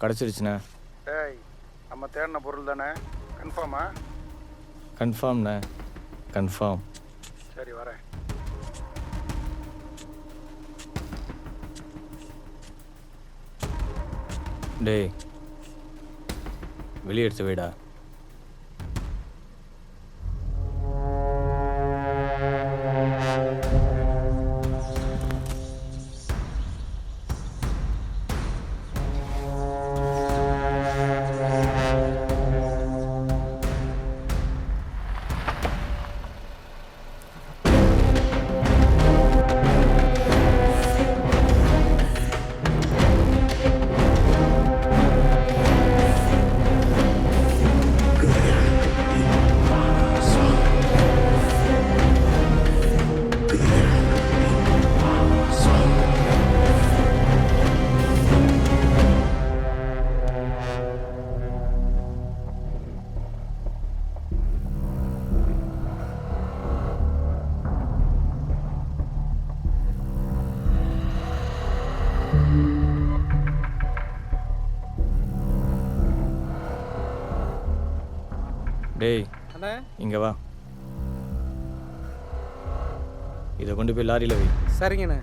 கிடச்சிருச்சுண்ணே. டேய், நம்ம தேடின பொருள் தானே? கன்ஃபார்மா? கன்ஃபார்ம்ண்ணே, கன்ஃபார்ம். சரி, வரேன். டேய், வெளியே எடுத்து வைடா. டேய் அண்ணா, இங்கே வா. இதை கொண்டு போய் லாரியில் வை. சரிங்கண்ணே.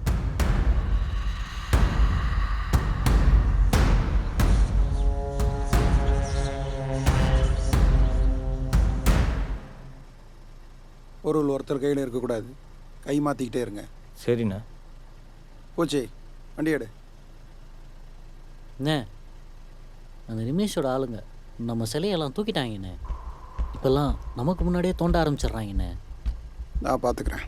பொருள் ஒருத்தர் கையில் இருக்கக்கூடாது. கை மாற்றிக்கிட்டே இருங்க. சரிண்ணே. போச்சே, வண்டி எடு. அண்ணே, அந்த நிமிஷோட ஆளுங்க நம்ம சிலையெல்லாம் தூக்கிட்டாங்கண்ணே. இப்போல்லாம் நமக்கு முன்னாடியே தோண்ட ஆரம்பிச்சிடுறாங்கண்ணே. நான் பார்த்துக்கிறேன்.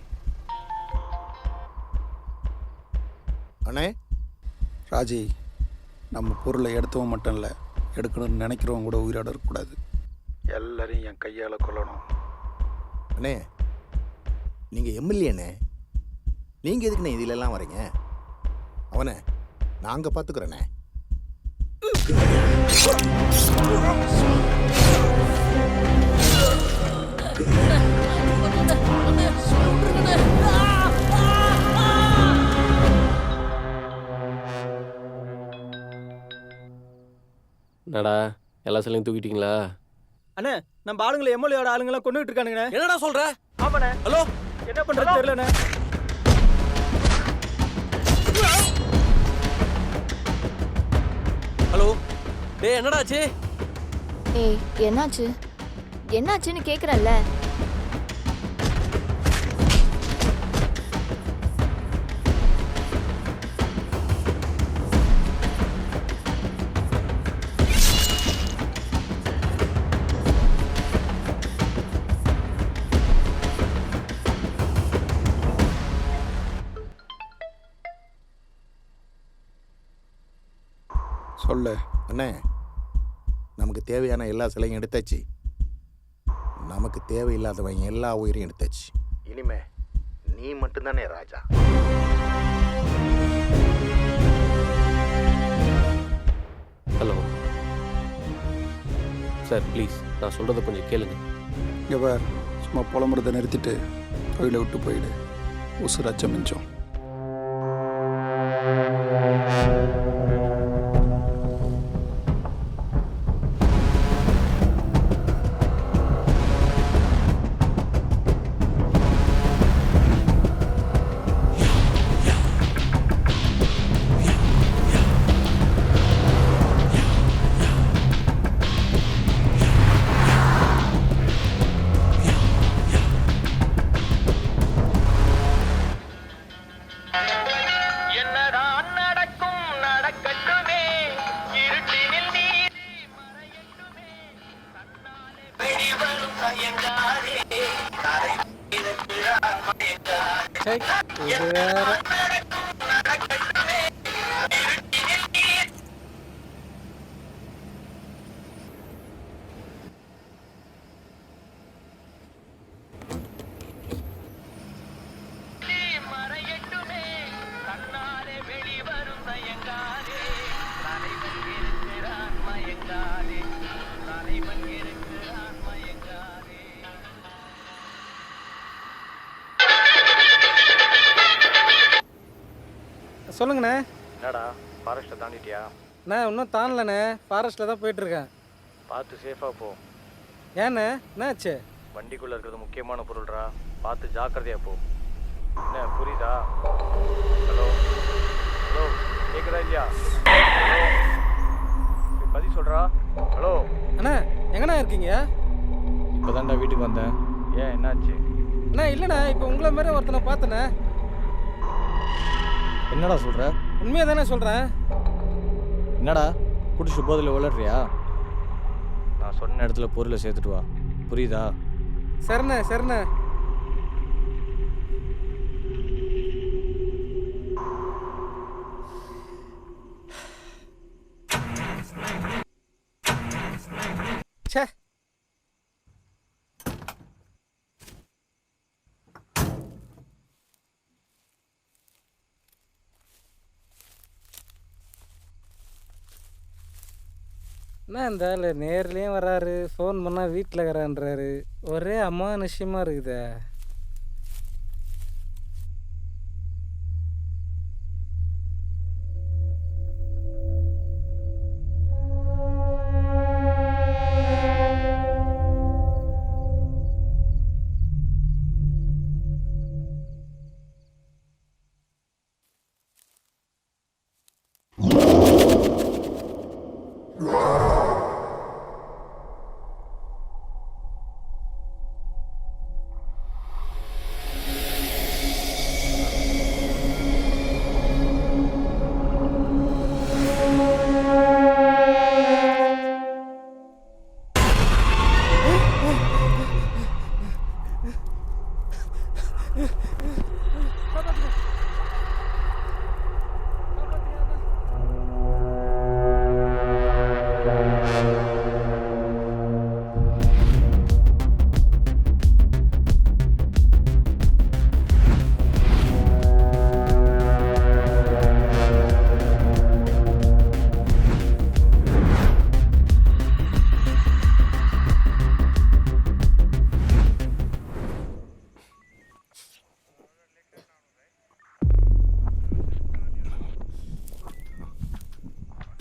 அண்ணே, ராஜி, நம்ம பொருளை எடுத்தவன் மட்டும் இல்லை, எடுக்கணும்னு நினைக்கிறவங்க கூட உயிரோட இருக்கக்கூடாது. எல்லாரையும் என் கையால் கொல்லணும். அண்ணே, நீங்கள் எம்எல்ஏண்ணே, நீங்கள் எதுக்குண்ணே இதிலெல்லாம் வரீங்க? அவனை நாங்கள் பார்த்துக்குறோண்ணே. என்னடா எல்லா சிலையும் தூக்கிட்டீங்களா? அண்ணே, நம்ம ஆளுங்களை எம்எல்ஏட ஆளுங்களாம் கொண்டுகிட்டு இருக்கானுங்கண்ணே. என்னடா சொல்ற? ஆமாண்ணே. ஹலோ, என்ன பண்றது தெரியலண்ணே. ஹலோ. டேய், என்னடாச்சு? ஏய், என்னாச்சு? என்னாச்சுன்னு கேக்குறல்ல. சொல்லு. அண்ணே, நமக்கு தேவையான எல்லா சிலையும் எடுத்தாச்சு. நமக்கு தேவையில்லாதவங்க எல்லா உயிரையும் எடுத்தாச்சு. இனிமே நீ மட்டும்தானே ராஜா. ஹலோ சார், ப்ளீஸ் நான் சொல்கிறத கொஞ்சம் கேளுங்க. இங்கே பார், சும்மா புலம்புறதை நிறுத்திட்டு கோயிலை விட்டு போயிடு. உசுராச்சம் மிஞ்சம். இது வேற. சொல்லுங்கண்ணே. என்னடா, ஃபாரஸ்ட்டை தாண்டிட்டியா? நான் இன்னும் தாண்டலண்ணே, ஃபாரஸ்ட்டில் தான் போயிட்டுருக்கேன். பார்த்து சேஃபாக போ. ஏண்ணே என்னாச்சு? வண்டிக்குள்ளே இருக்கிறது முக்கியமான பொருள்ரா, பார்த்து ஜாக்கிரதையாக போ. என்ன புரியுதா? ஹலோ ஹலோ, கேட்குதா இல்லையா? ஹலோ, பதில் சொல்கிறா. ஹலோ அண்ணா எங்கண்ணா இருக்கீங்க? இப்போ தான்டா வீட்டுக்கு வந்தேன். ஏன் என்னாச்சு? அண்ணா இல்லைண்ணா, இப்போ உங்களை மாதிரி ஒருத்தனை பார்த்தண்ணே. என்னடா சொல்கிற? உண்மையாக தானே சொல்கிறேன். என்னடா குடிச்சிட்டு போதில் உளறியா? நான் சொன்ன இடத்துல பொருளை சேர்த்துட்டு வா, புரியுதா? சரிண்ணே சரிண்ணே. ச்சே, என்ன இந்த ஆள் நேர்லேயும் வராரு, ஃபோன் பண்ணால் வீட்டில் இருக்கிறான்றாரு. ஒரே அமானுஷ்யமாக இருக்குதே.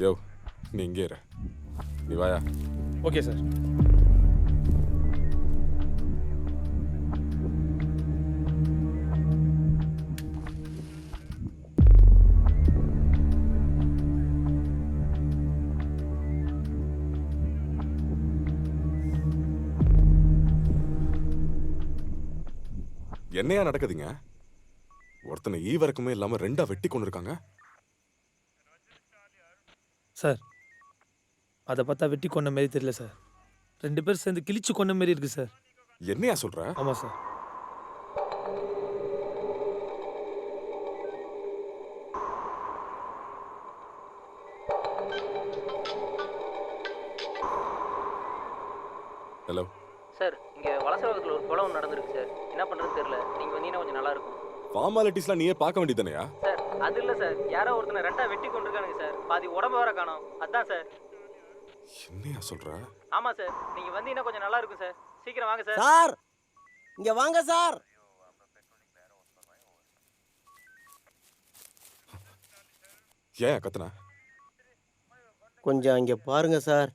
யோ, நீ இங்கே இரு. நீ வாயா. Okay sir. என்னையா நடக்குதுங்க? ஒருத்தனை ஈவரக்குமே இல்லாம ரெண்டா வெட்டி கொண்டு இருக்காங்க. சார் அதை பார்த்தா வெட்டி கொண்ட மாரி தெரியல சார். 2 பேர் சேர்ந்து கிழிச்சு கொண்ட மாரி இருக்கு சார். என்னையா சொல்ற? ஆமாம் சார். ஹலோ சார், இங்கே வலசரகத்தில் ஒரு கொலை நடந்திருக்கு சார். என்ன பண்ணுறதுன்னு தெரியல. நீங்கள் வந்தீங்கன்னா கொஞ்சம் நல்லா இருக்கும். ஃபார்மாலிட்டிஸ்லாம் நீயே பார்க்க வேண்டியதானயா? சார் அது இல்லை சார், யாரோ ஒருத்தனை ரெண்டா வெட்டி கொண்டிருக்கானுங்க சார். பாதி உடம்பு வர காணோம். அதான் சார். என்னையா சொல்ற? ஆமாம் சார், நீங்கள் வந்தீங்கன்னா கொஞ்சம் நல்லா இருக்கும் சார். சீக்கிரம் வாங்க சார். சார் இங்கே வாங்க சார். ஏன் கத்துன? கொஞ்சம் இங்கே பாருங்க சார்.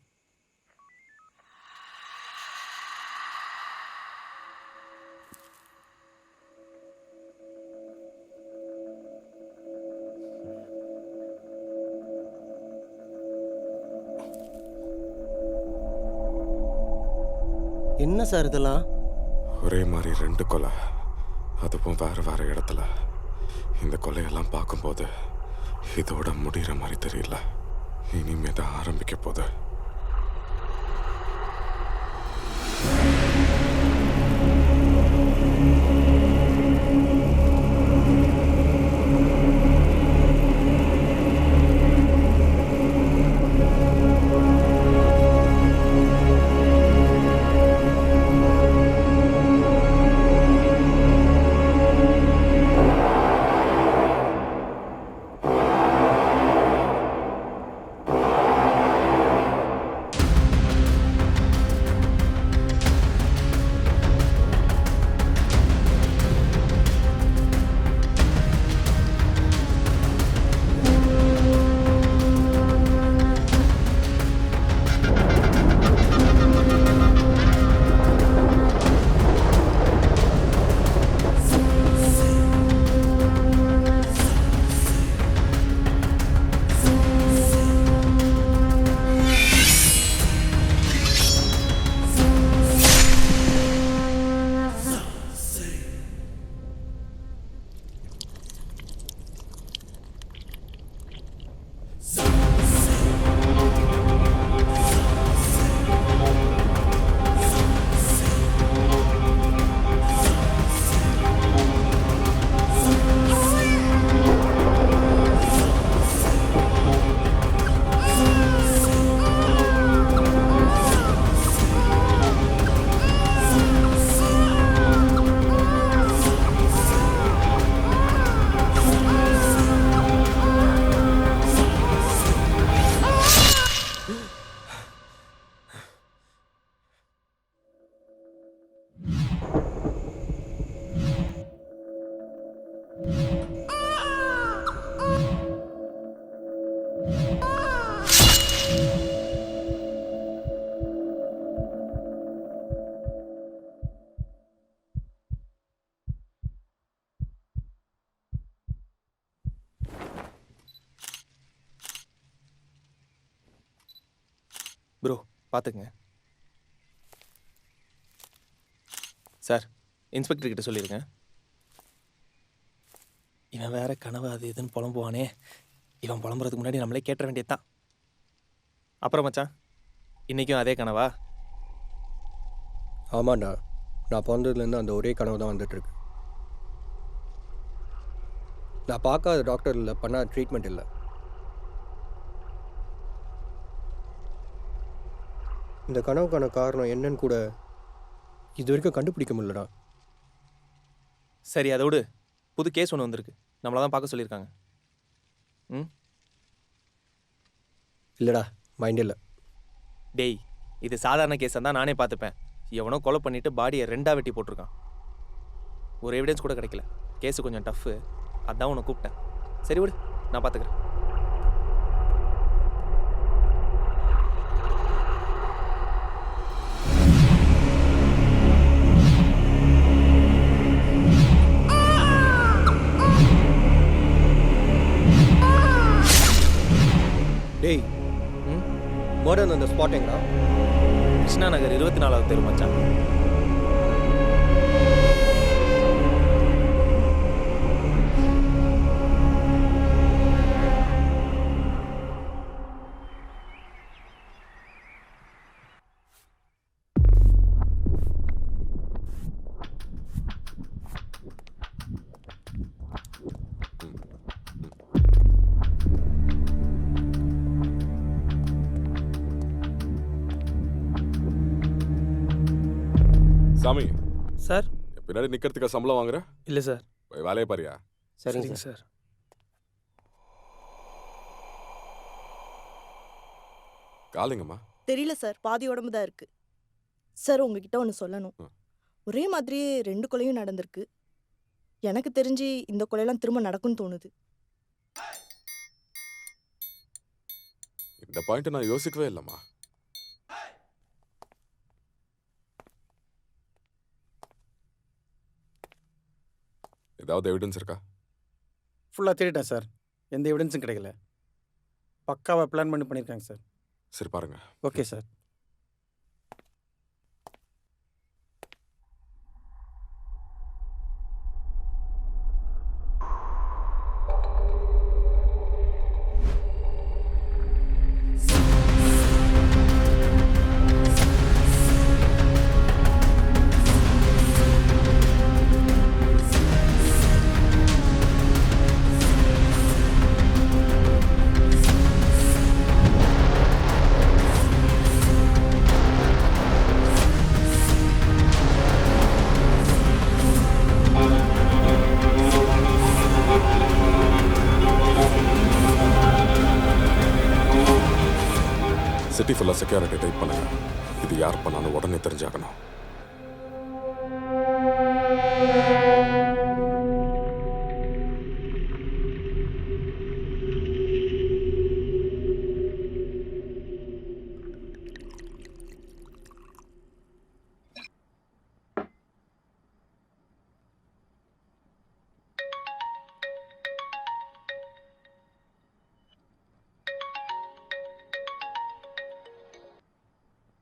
என்ன சார் இதெல்லாம்? ஒரே மாதிரி 2 கொலை, அதுவும் வேற வேற இடத்துல. இந்த கொலையெல்லாம் பார்க்கும்போது இதோட முடிகிற மாதிரி தெரியல. இனிமே தான் ஆரம்பிக்க போகுது. ப்ரோ பார்த்துக்குங்க. சார் இன்ஸ்பெக்டர் கிட்ட சொல்லிடுங்க. இவன் வேற கனவு அது இதுன்னு புலம்புவானே, இவன் புலம்புறதுக்கு முன்னாடி நம்மளே கேட்ட வேண்டியது தான். அப்புறம் மச்சான், இன்றைக்கும் அதே கனவா? ஆமாண்டா, நான் பிறந்ததுலேருந்து அந்த ஒரே கனவு தான் வந்துட்டுருக்கு. நான் பார்க்காத டாக்டர் இல்லை, பண்ணாத ட்ரீட்மெண்ட் இல்லை. இந்த கனவுக்கான காரணம் என்னன்னு கூட இது வரைக்கும் கண்டுபிடிக்க முடியலடா. சரி அதோடு புது கேஸ் ஒன்று வந்திருக்கு, நம்மளை தான் பார்க்க சொல்லியிருக்காங்க. ம் இல்லைடா, மைண்ட் இல்லை. டேய், இது சாதாரண கேஸாக தான் நானே பார்த்துப்பேன். எவனோ கொலை பண்ணிவிட்டு பாடியை 2ஆக வெட்டி போட்டிருக்கான். ஒரு எவிடன்ஸ் கூட கிடைக்கல. கேஸு கொஞ்சம் டஃப்பு, அதான் உன்னை கூப்பிட்டேன். சரி விடு, நான் பார்த்துக்கிறேன். டேய், மர்டர் அந்த ஸ்பாட் எங்கடா? கிருஷ்ணா நகர் 24வது தெரு மச்சான். சாமி சார். பின்னாடி நிக்கிறதுக்கு சம்பளம் வாங்குற? இல்லை சார். போய் வேலையை பாரியா? சரிங்க சார். காலிங்கம்மா. தெரியல சார், பாதி உடம்பு தான் இருக்கு. சார் உங்ககிட்ட ஒன்று சொல்லணும். ஒரே மாதிரியே 2 கொலையும் நடந்திருக்கு. எனக்கு தெரிஞ்சு இந்த கொலையெல்லாம் திரும்ப நடக்கும்னு தோணுது. இந்த பாயிண்ட் நான் யோசிக்கவே இல்லைம்மா. ஏதாவது எவிடன்ஸ் இருக்கா? ஃபுல்லாக தேடிட்டேன் சார், எந்த எவிடன்ஸும் கிடைக்கல. பக்காவாக பிளான் பண்ணியிருக்காங்க சார். சரி பாருங்க. Okay sir. சிட்டி ஃபுல்லாக செக்யூரிட்டி டைப் பண்ணுங்க. இது யார் பண்ணாலும் உடனே தெரிஞ்சாகணும்.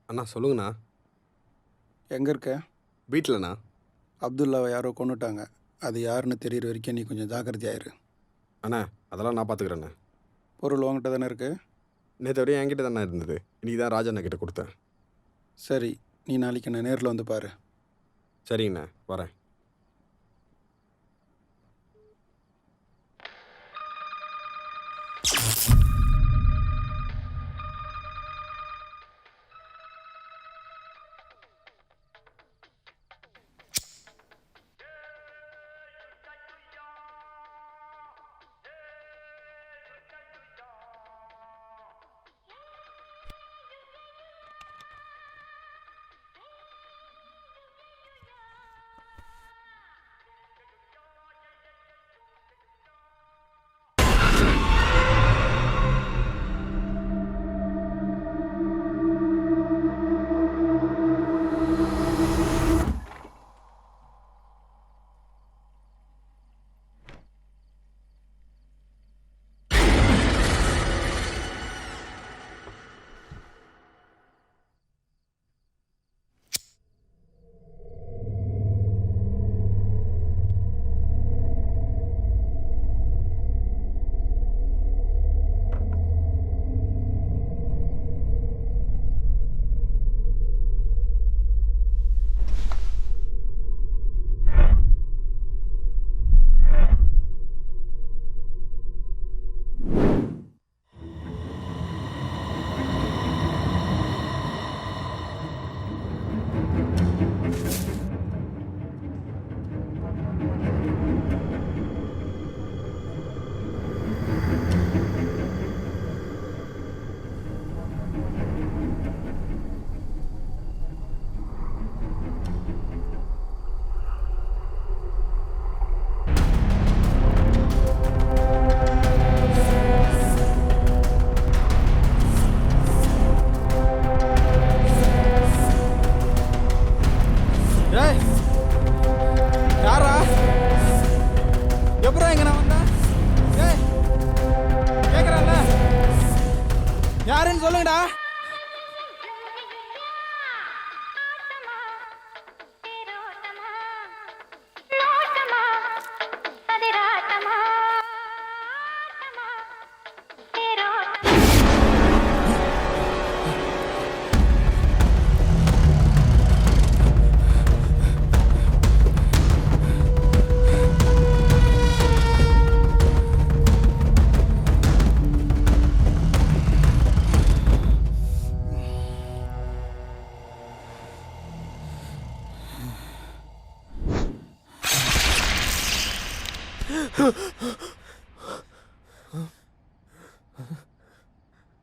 அண்ணா சொல்லுங்கண்ணா. எங்கே இருக்க? வீட்டிலண்ணா. அப்துல்லாவை யாரோ கொண்டுட்டாங்க. அது யாருன்னு தெரியுற வரைக்கும் நீ கொஞ்சம் ஜாக்கிரதையாயிரு. அண்ணா அதெல்லாம் நான் பார்த்துக்கிறேண்ணே. பொருள் உங்ககிட்ட தானே இருக்கு? நேற்று வரையும் என்கிட்ட தானே இருந்தது. இன்றைக்கி தான் ராஜண்ணா கிட்ட கொடுத்தேன். சரி, நீ நாளைக்கு என்ன நேரில் வந்து பாரு. சரிங்கண்ணா, வரேன்.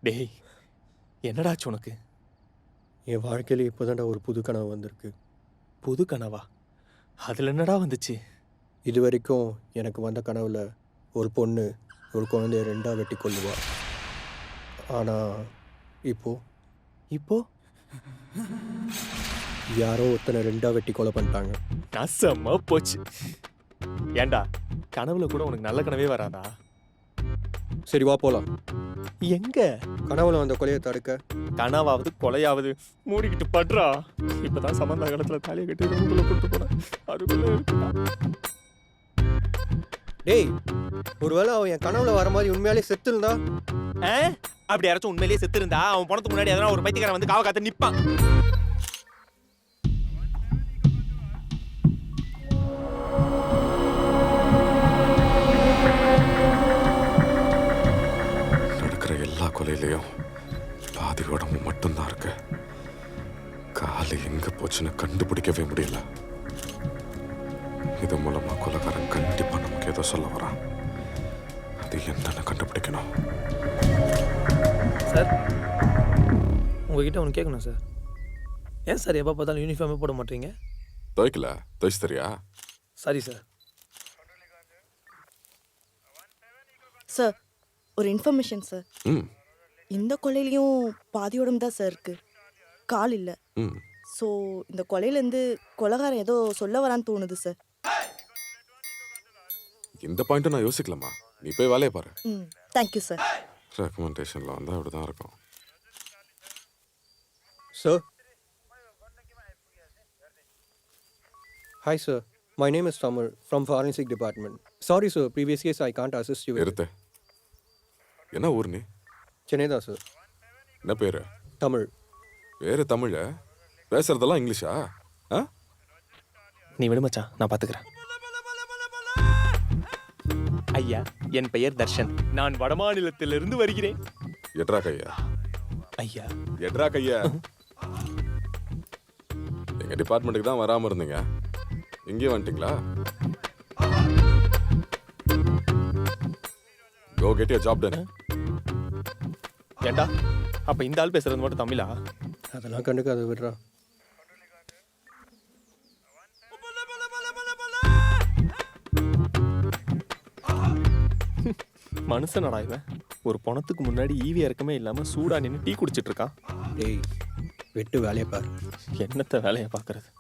டேய் என்னடாச்சு உனக்கு? என் வாழ்க்கையில் இப்போதான்டா ஒரு புது கனவு வந்திருக்கு. புது கனவா? அதில் என்னடா வந்துச்சு? இது வரைக்கும் எனக்கு வந்த கனவுல ஒரு பொண்ணு ஒரு குழந்தைய ரெண்டாக வெட்டி கொள்ளுவா. ஆனால் இப்போ யாரோ ஒருத்தனை ரெண்டாக வெட்டி கொலை பண்ணிட்டாங்க. நாசமா போச்சு. ஏண்டா கனவுல கூட உனக்கு நல்ல கனவே வராதா? சரி வா போகலாம். எங்க? கனவுல அந்த கொலையை தடுக்க. கனவாவது கொலையாவது மூடிக்கிட்டு படுறா. இப்பதான் சம்பந்த காலத்துல தாலியை கட்டி ரூமுக்குள்ள கூட்டு போனேன். அதுக்குள்ள இருக்குடா. டேய், ஒருவேளை அவன் என் கனவுல வர மாதிரி உண்மையாலே செத்து இருந்தா? அப்படி யாராச்சும் உண்மையிலேயே செத்து இருந்தா அவன் போனதுக்கு முன்னாடி எதனா ஒரு பைத்தியக்காரன் வந்து காவ காத்து நிப்பான். நடக்கிற எல்லா கொலையிலையும் பாதி உடம்பு மட்டும்தான் இருக்கு. காலு எங்க போச்சுன்னு கண்டுபிடிக்கவே முடியல. இது மூலமா கொலைகாரன் கண்டிப்பா நமக்கு ஏதோ சொல்ல வரான். அது என்னன்னு கண்டுபிடிக்கணும். சார், உங்ககிட்ட ஒன்று கேட்கணும் சார். ஏன் சார் எப்போ பார்த்தாலும் யூனிஃபார்மே போட மாட்டீங்க? துவைக்கல, துவைச்சு தெரியா? Sorry sir. சார், ஒரு இன்ஃபர்மேஷன் சார். இந்த கொலையிலையும் பாதி உடம்பு தான் சார் இருக்கு, கால் இல்லை. ஸோ இந்த கொலையிலேருந்து கொலைகாரன் ஏதோ சொல்ல வரான்னு தோணுது சார். இந்த பாயிண்ட்டை நான் யோசிக்கலாமா? நீ போய் வேலையை பாரு. Thank you sir. ரெக்கமெண்டேஷனில் வந்தால் அப்படி தான் இருக்கும். Sir? Hi sir, my name is Tamil from Forensic Department. Sorry sir, previous case I can't assist you with. எடுத்து என்ன ஊர் நீ? சென்னை தான் சார். என்ன பேர்? தமிழ். பேர் தமிழ, பேசுறதெல்லாம் இங்கிலீஷா? நீ விடு மச்சான், நான் பார்த்துக்கிறேன். ஐயா, என் பெயர் தர்ஷன். நான் வடமாநிலத்திலிருந்து வருகிறேன். எட்ரா கையா. ஐயா எட்ரா கையா. எங்க டிபார்ட்மெண்ட்டுக்கு தான் வராமல் இருந்தீங்க, இங்கே வந்துட்டீங்களா? Go get your job done. ஏண்டா அப்ப இந்த ஆள் பேசுறது மட்டும் தமிழா? அதெல்லாம் கண்டுக்காத, விடுறா. மனுஷனடா இவன். ஒரு பணத்துக்கு முன்னாடி ஈவி இறக்கமே இல்லாம சூடா நின்று டீ குடிச்சிட்டு இருக்கான். டேய், வெட்டு வேலையை பாரு. என்னத்த வேலையை பார்க்கறது?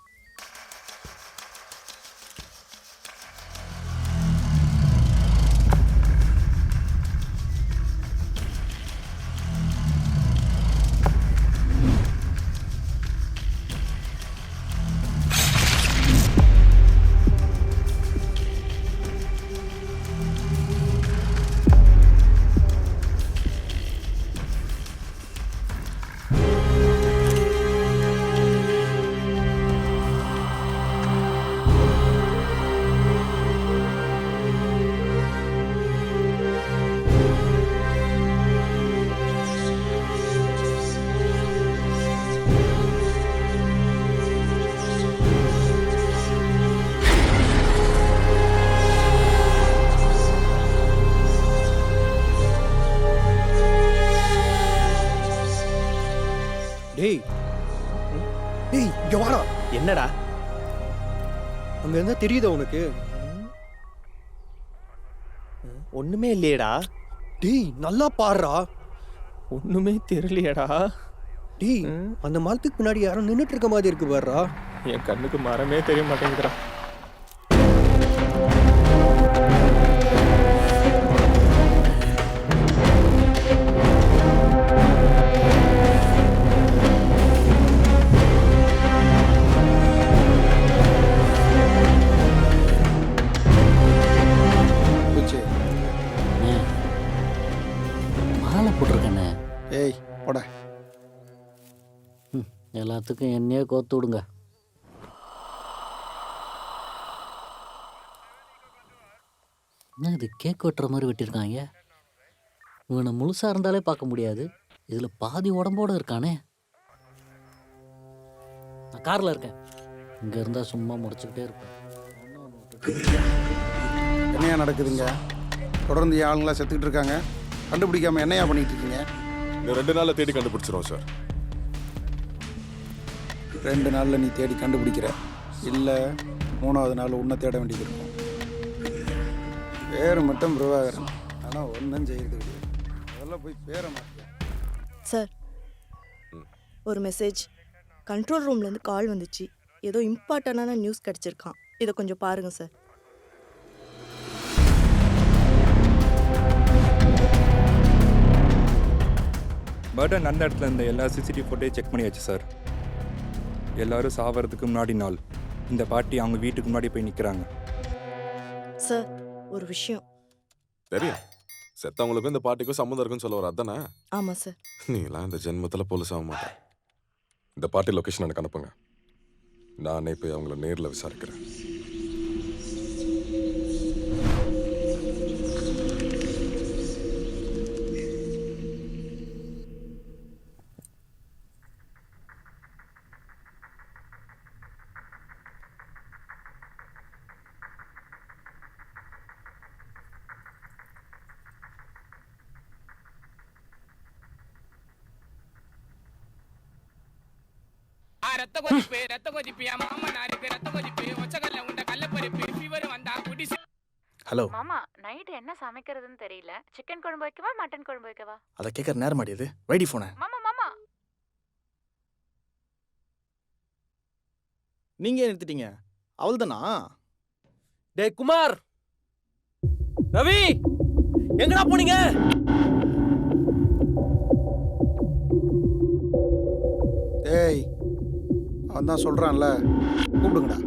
டேய் டேய், இங்க வாடா. என்னடா? அங்க இருந்தா தெரியுதா உனக்கு? ஒண்ணுமே இல்லையேடா. டேய், நல்லா பாடுறா. ஒண்ணுமே தெரியலையேடா. டேய், அந்த மரத்துக்கு பின்னாடி யாரும் நின்னுட்டு இருக்க மாதிரி இருக்கு பாருடா. என் கண்ணுக்கு மரமே தெரிய மாட்டேங்குதுடா. மாலை போட்டிருக்கேண்ணே. ஏய் போட. எல்லாத்துக்கும் என்னையே கோத்து விடுங்க. என்ன இது கேக் வெட்டுற மாதிரி வெட்டியிருக்காங்க? இவனை முழுசாக இருந்தாலே பார்க்க முடியாது, இதில் பாதி உடம்போடு இருக்கானே. நான் காரில் இருக்கேன், இங்கே இருந்தால் சும்மா முடிச்சுக்கிட்டே இருப்பேன். என்னையா நடக்குதுங்க? தொடர்ந்து என் ஆளுங்களா செத்துக்கிட்டு இருக்காங்க. கண்டுபிடிக்காம என்னையா பண்ணிட்டு இருக்கீங்க? இந்த 2 நாளில் தேடி கண்டுபிடிச்சிரும் சார். 2 நாளில் நீ தேடி கண்டுபிடிக்கிற, இல்லை 3வது நாள் உன்னை தேட வேண்டியது இருக்கும். பேர் மட்டும் பிரபாகரன், ஆனால் ஒன்றும் செய்யறது கிடையாது. அதெல்லாம் போய் பேரை மாற்ற. சார், ஒரு மெசேஜ் கண்ட்ரோல் ரூம்லேருந்து கால் வந்துச்சு. ஏதோ இம்பார்ட்டண்டான நியூஸ் கிடச்சிருக்கான். இதை கொஞ்சம் பாருங்கள் சார். பர்டன் அந்த இடத்துல இருந்த எல்லா சிசிடிவி ஃபுட்டேஜ் செக் பண்ணியாச்சு சார். எல்லாரும் சாவறதுக்கு முன்னாடி நாள் இந்த பாட்டி அவங்க வீட்டுக்கு முன்னாடி போய் நிற்கிறாங்க. சார், ஒரு விஷயம். தெரியும், செத்தவங்களுக்கும் இந்த பாட்டிக்கும் சம்மந்தம் இருக்குன்னு சொல்ல வர அதானே? ஆமாம் சார். நீலாம் இந்த ஜென்மத்தில் போலீஸ் ஆக மாட்டேன். இந்த பாட்டி லொக்கேஷன் எனக்கு அனுப்புங்க, நானே போய் அவங்கள நேரில் விசாரிக்கிறேன். ரத்த கொதிப்பு ரத்த கொதிப்பு மாமனாருக்கு ரத்த கொதிப்பு ஒச்சகல்ல உண்ட கள்ளப்பருப்பு ஃபீவர் வந்தா குடி. ஹலோ மாமா, நைட் என்ன சமைக்கிறதுன்னு தெரியல. சிக்கன் குழம்பு வைக்கவா மட்டன் குழம்பு வைக்கவா? அதை கேட்குற நேரம் மாட்டியது. வைடி ஃபோனை. மாமா மாமா, நீங்கள் நிறுத்திட்டீங்க, அவள் தானா? டே குமார், ரவி, எங்கடா போனீங்க? ஏய், அவன் தான் சொல்கிறான்ல, கூப்பிடுங்கடா.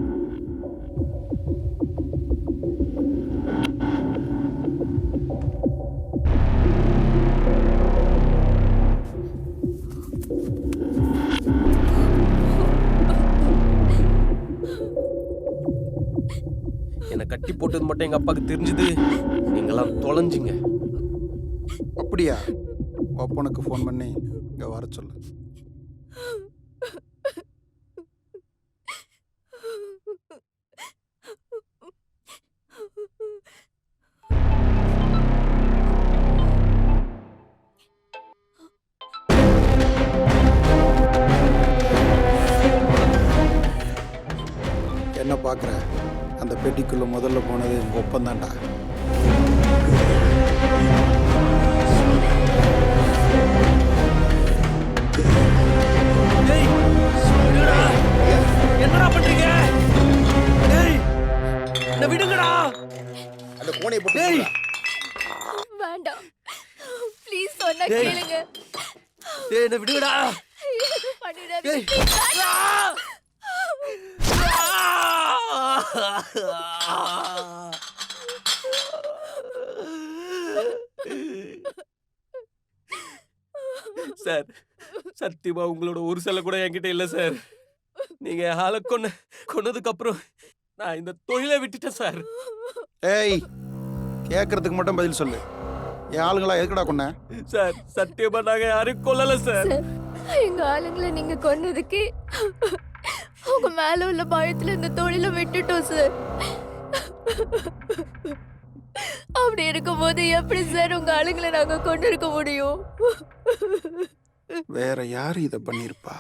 என்னை கட்டி போட்டது மட்டும் எங்கள் அப்பாவுக்கு தெரிஞ்சுது, நீங்களாம் தொலைஞ்சிங்க. அப்படியா? அப்பனுக்கு ஃபோன் பண்ணி இங்கே வர சொல்லு. என்ன பார்க்குற? அந்த பெட்டிக்குள்ளே முதல்ல போனது எங்கள் ஒப்பந்தாண்டா. என்னடா பண்றீங்க? டேய், என்ன விடுங்கடா. அந்த கோணையை போட்டு வேண்டாம், ப்ளீஸ் சொன்னா டேய். கேளுங்க. டேய், என்ன விடுங்கடா. எதுவும் பண்ணிடாதீங்க. டேய். please, வேண்டாம். சார், சத்தியமா உங்களோட ஒரு சில கூட என்கிட்ட இல்லை சார். நீங்க ஆளை கொன்னதுக்கு அப்புறம் நான் இந்த தொழிலை விட்டுட்டேன் சார். ஏய், கேட்கறதுக்கு மட்டும் பதில் சொல்லு. என் ஆளுங்களா எதுக்குடா கொன்ன? சார், சத்தியமா நாங்க யாரையும் கொல்லல சார். எங்க ஆளுங்களை நீங்க கொன்னதுக்கு உங்க மேல உள்ள பயத்துல இந்த தொழிலை விட்டுட்டோம் சார். அப்படி இருக்கும்போது எப்படி சார் உங்க ஆளுங்களை நாங்க கொண்டு இருக்க முடியும்? வேற யாரு இதை பண்ணியிருப்பா?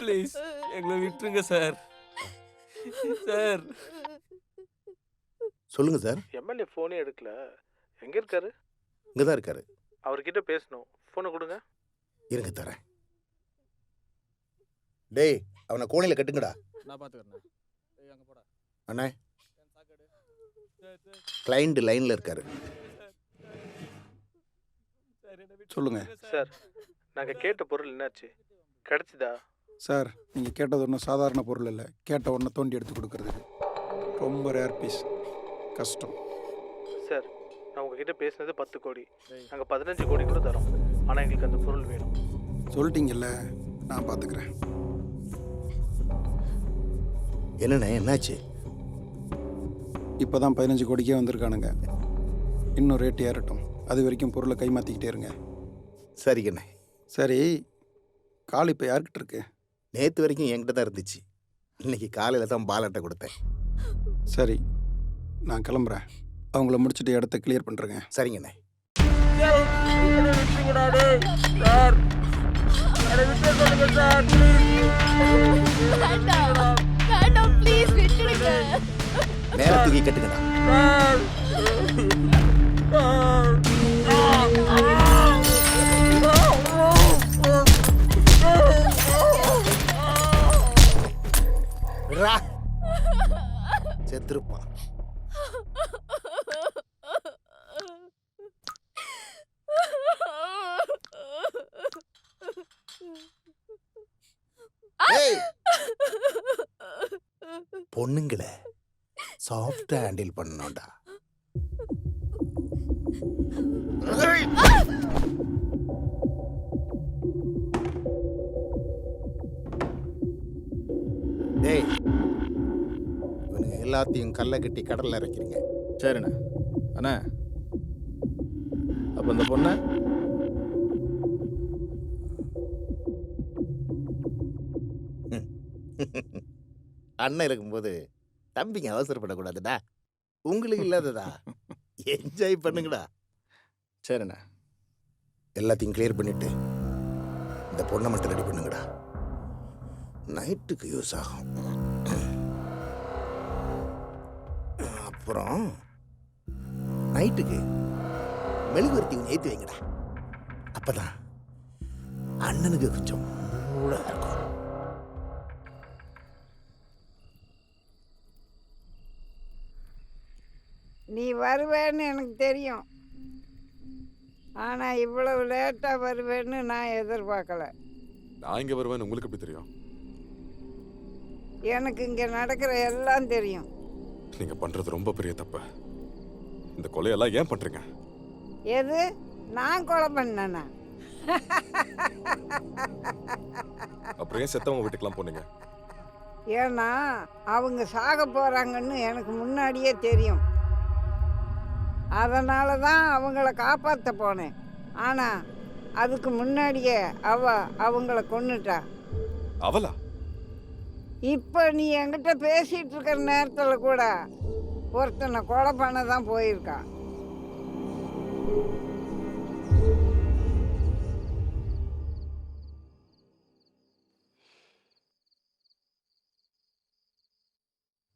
ப்ளீஸ் எங்களை விட்டுருங்க சார். சார், சொல்லுங்க சார். எம்எல்ஏ ஃபோனே எடுக்கல, எங்க இருக்காரு? இங்கே தான் இருக்காரு. அவர்கிட்ட பேசணும், ஃபோனை கொடுங்க. இருங்க தரேன். டேய், அவனை கோணையில் கட்டுங்கடா. நான் பார்த்துக்கிறேன். அங்கே போடா அண்ணே, கிளைண்ட் லைனில் இருக்காரு. சொல்லுங்க சார், நாங்கள் கேட்ட பொருள் என்னாச்சு? கிடைச்சிதா? சார், நீங்கள் கேட்டது ஒன்றும் சாதாரண பொருள் இல்லை. கேட்ட ஒன்றை தோண்டி எடுத்து கொடுக்கறது ரொம்ப ரேர் பீஸ், கஷ்டம். சார், நான் உங்ககிட்ட பேசினது 10 கோடி, நாங்கள் 15 கோடி கூட தரோம். ஆனால் எங்களுக்கு அந்த பொருள் வேணும். சொல்லிட்டீங்கல்ல, நான் பார்த்துக்கிறேன். என்னண்ணே, என்னாச்சு? இப்போ தான் 15 கோடிக்கே வந்திருக்கானுங்க. இன்னும் ரேட் ஏறட்டும், அது வரைக்கும் பொருளை கைமாற்றிக்கிட்டே இருங்க. சரிங்கண்ணே. சரி, கால் இப்போ யார்கிட்ட இருக்கு? நேற்று வரைக்கும் என்கிட்ட தான் இருந்துச்சு. இன்னைக்கு காலையில் தான் பால் அட்டை கொடுத்தேன். சரி, நான் கிளம்புறேன். அவங்கள முடிச்சுட்டு இடத்த கிளியர் பண்ணுறேங்க. சரிங்கண்ணே. வேண்டாம் ப்ளீஸ் விட்டுடுங்க. மேல தூக்கி கட்டுங்கண்ணா. செத்துருப்பான். பொண்ணுங்களை சாஃப்டா ஹேண்டில் பண்ணணும்டா. டேய், இவனுங்க எல்லாத்தையும் கல்லை கட்டி கடல்ல இறக்கிறீங்க. சரிண்ணே. அண்ணா அப்போ இந்த பொண்ணை அண்ணன் இருக்கும்போது தம்பிங்க அவசரப்படக்கூடாதுடா. உங்களுக்கு இல்லாததா என்ஜாய் பண்ணுங்கடா. சரிண்ணே. எல்லாத்தையும் கிளியர் பண்ணிட்டு இந்த பொண்ணை மட்டும் ரெடி பண்ணுங்கடா. நைட்டுக்கு யூஸ் ஆகும். அப்புறம் நைட்டுக்கு மெழுகுவர்த்தி கொஞ்சம் ஏற்றி வைங்கடா. அப்பதான் அண்ணனுக்கு கொஞ்சம் மூடா இருக்கும். நீ வருவேன்னு எனக்கு தெரியும். ஆனால் இவ்வளவு லேட்டாக வருவேன்னு நான் எதிர்பார்க்கல. நான் இங்கே வருவேன்னு உங்களுக்கு எப்படி தெரியும்? எனக்கு இங்கே நடக்கிற எல்லாம் தெரியும். நீங்கள் பண்ணுறது ரொம்ப பெரிய தப்பு. இந்த கொலையெல்லாம் ஏன் பண்ணுறீங்க? எது நான் கொலை பண்ணேனா? அப்புறம் ஏன் செத்தவங்க வீட்டுக்கெல்லாம் போனீங்க? ஏன்னா அவங்க சாக போகிறாங்கன்னு எனக்கு முன்னாடியே தெரியும். அதனால தான் அவங்கள காப்பாற்ற போனேன். ஆனால் அதுக்கு முன்னாடியே அவங்கள கொன்னுட்டா. அவளா? இப்போ நீ என்கிட்ட பேசிகிட்டு இருக்கிற நேரத்தில் கூட ஒருத்தனை கொலை பண்ண தான் போயிருக்கா.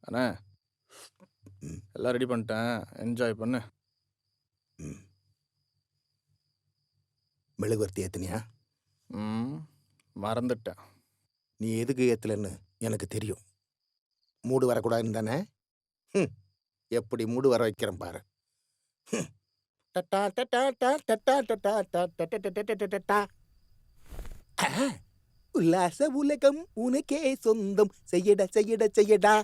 அண்ணா எல்லாம் ரெடி பண்ணிட்டேன், என்ஜாய் பண்ணு. மெழுகுவர்த்தி ஏத்துனியா? மறந்துட்டேன். நீ எதுக்கு ஏத்தலன்னு எனக்கு தெரியும். மூடு வரக்கூடாதுன்னு தானே? எப்படி மூடு வர வைக்கிறேன் பாரு. உல்லாச உலகம் உனக்கே சொந்தம், செய்யடா செய்யடா செய்யடா.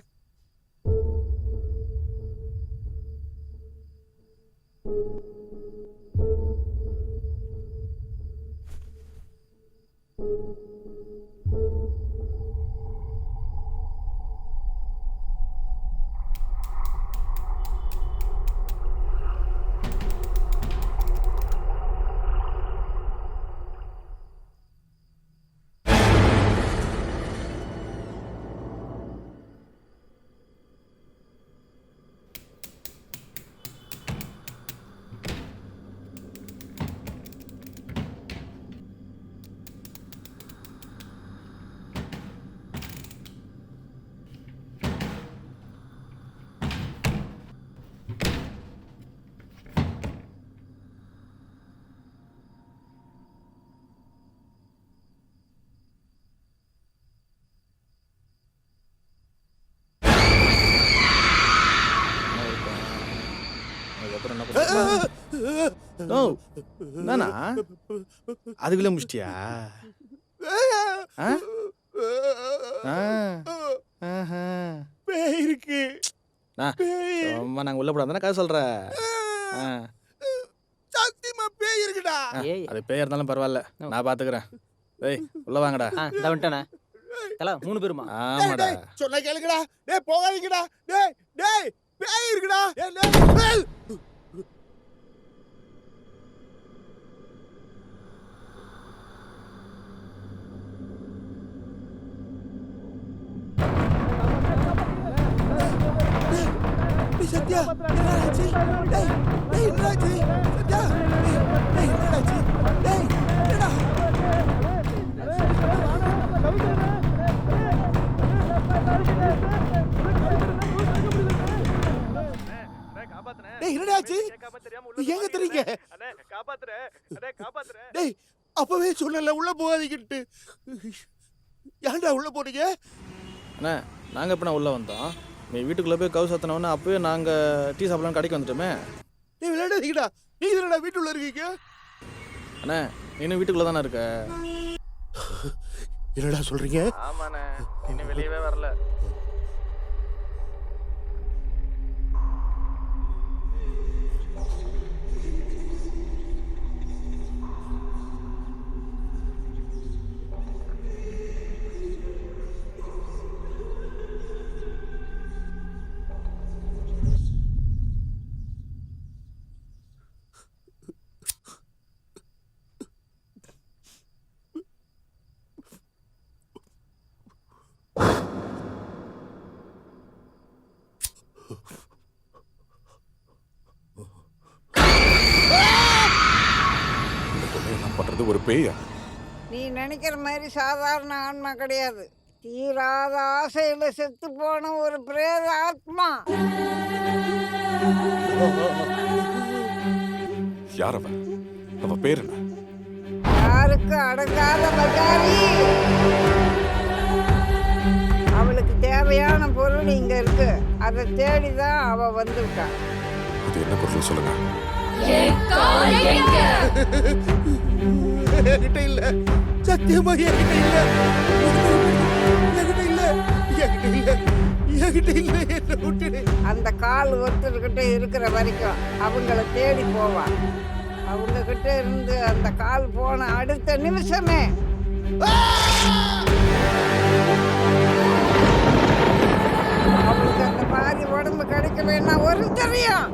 என்னண்ணா அதுக்குள்ள முடிச்சிட்டியா? இருக்கு சும்மா நாங்கள் உள்ள போடாதானே கதை சொல்ற. சத்தியமா பேய் இருக்குடா. அது பேய் இருந்தாலும் பரவாயில்ல, நான் பாத்துக்கிறேன். டேய் உள்ள வாங்கடா. இந்த வந்துட்டேண்ணே. தலா 3 பேருமா? ஆமாடா. சொன்ன கேளுங்கடா. டேய் போகாதீங்கடா. டேய் டேய் பேய் இருக்குடா. டேய் சத்யா என்னாச்சு? டேய் டேய் என்னாச்சு? சத்யா டேய் என்னாச்சு? டேய் என்னடா? டேய் என்னடா ஆச்சு? எங்க தெரியுங்க? டேய் அப்பவே சொல்லல உள்ள போகாதீங்கட்டு. ஏன்டா உள்ள போறீங்க? அண்ணே நாங்கள் எப்போ உள்ளே வந்தோம்? நீ வீட்டுக்குள்ளே போய் கவு சத்தினோன்னே அப்போயே நாங்கள் டீ சாப்பிடலாம் கடைக்கு வந்துட்டோமே. நீ விளையாடாதீங்கடா. நீ என்னடா வீட்டுள்ள இருக்கீங்க? அண்ணே இன்னும் வீட்டுக்குள்ளே தானே இருக்க? என்னடா சொல்றீங்க? ஆமாண்ணே இன்னும் வெளியவே வரல. பண்றது ஒரு பேயா? நீ நினைக்கிற மாதிரி சாதாரண ஆன்மா கிடையாது. தீராத ஆசையில செத்து போன ஒரு பிரேத ஆத்மா. யார் அவ? அவ பேர் என்ன? யாருக்கு அடங்காத பஜாரி. அவளுக்கு தேவையான பொருள் இங்க இருக்கு. அதை தேடிதான் அவ வந்துட்டா. அது என்ன பொருள் சொல்லுங்க. என்கிட்ட இல்ல, சத்தியமா என்கிட்ட இல்ல, என்கிட்ட இல்ல, என்கிட்ட இல்ல, என்கிட்ட இல்ல, என்ன விட்டுடு. அந்த கால் ஒருத்தர்கிட்ட இருக்கிற வரைக்கும் அவங்கள தேடி போவா. அவங்க கிட்ட இருந்து அந்த கால் போன அடுத்த நிமிஷமே அவளுக்கு அந்த பாதி உடம்பு கிடைக்கலன்னா ஒரு தெரியும்.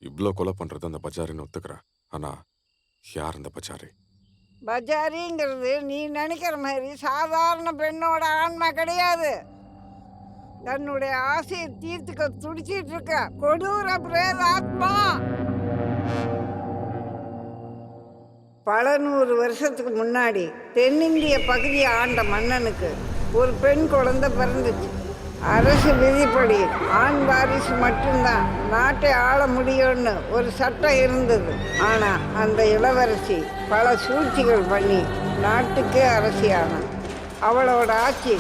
இவ்வளோ கொலை பண்றது அந்த பஜாரின்னு ஒத்துக்கிறேன். ஆனா யார் அந்த பஜாரி? பஜாரிங்கிறது நீ நினைக்கிற மாதிரி சாதாரண பெண்ணோட ஆன்மா கிடையாது. தன்னுடைய ஆசையை தீர்த்துக்க துடிச்சிட்டு இருக்க கொடூர பிரேத ஆத்மா. பல 100 வருஷத்துக்கு முன்னாடி தென்னிந்திய பகுதியை ஆண்ட மன்னனுக்கு ஒரு பெண் குழந்தை பிறந்துச்சு. அரசு விதிப்படி ஆண் வாரிசு மட்டும்தான் நாட்டை ஆள முடியும்னு ஒரு சட்டம் இருந்தது. ஆனால் அந்த இளவரசி பல சூழ்ச்சிகள் பண்ணி நாட்டுக்கே அரசியானாள். அவளோட ஆட்சி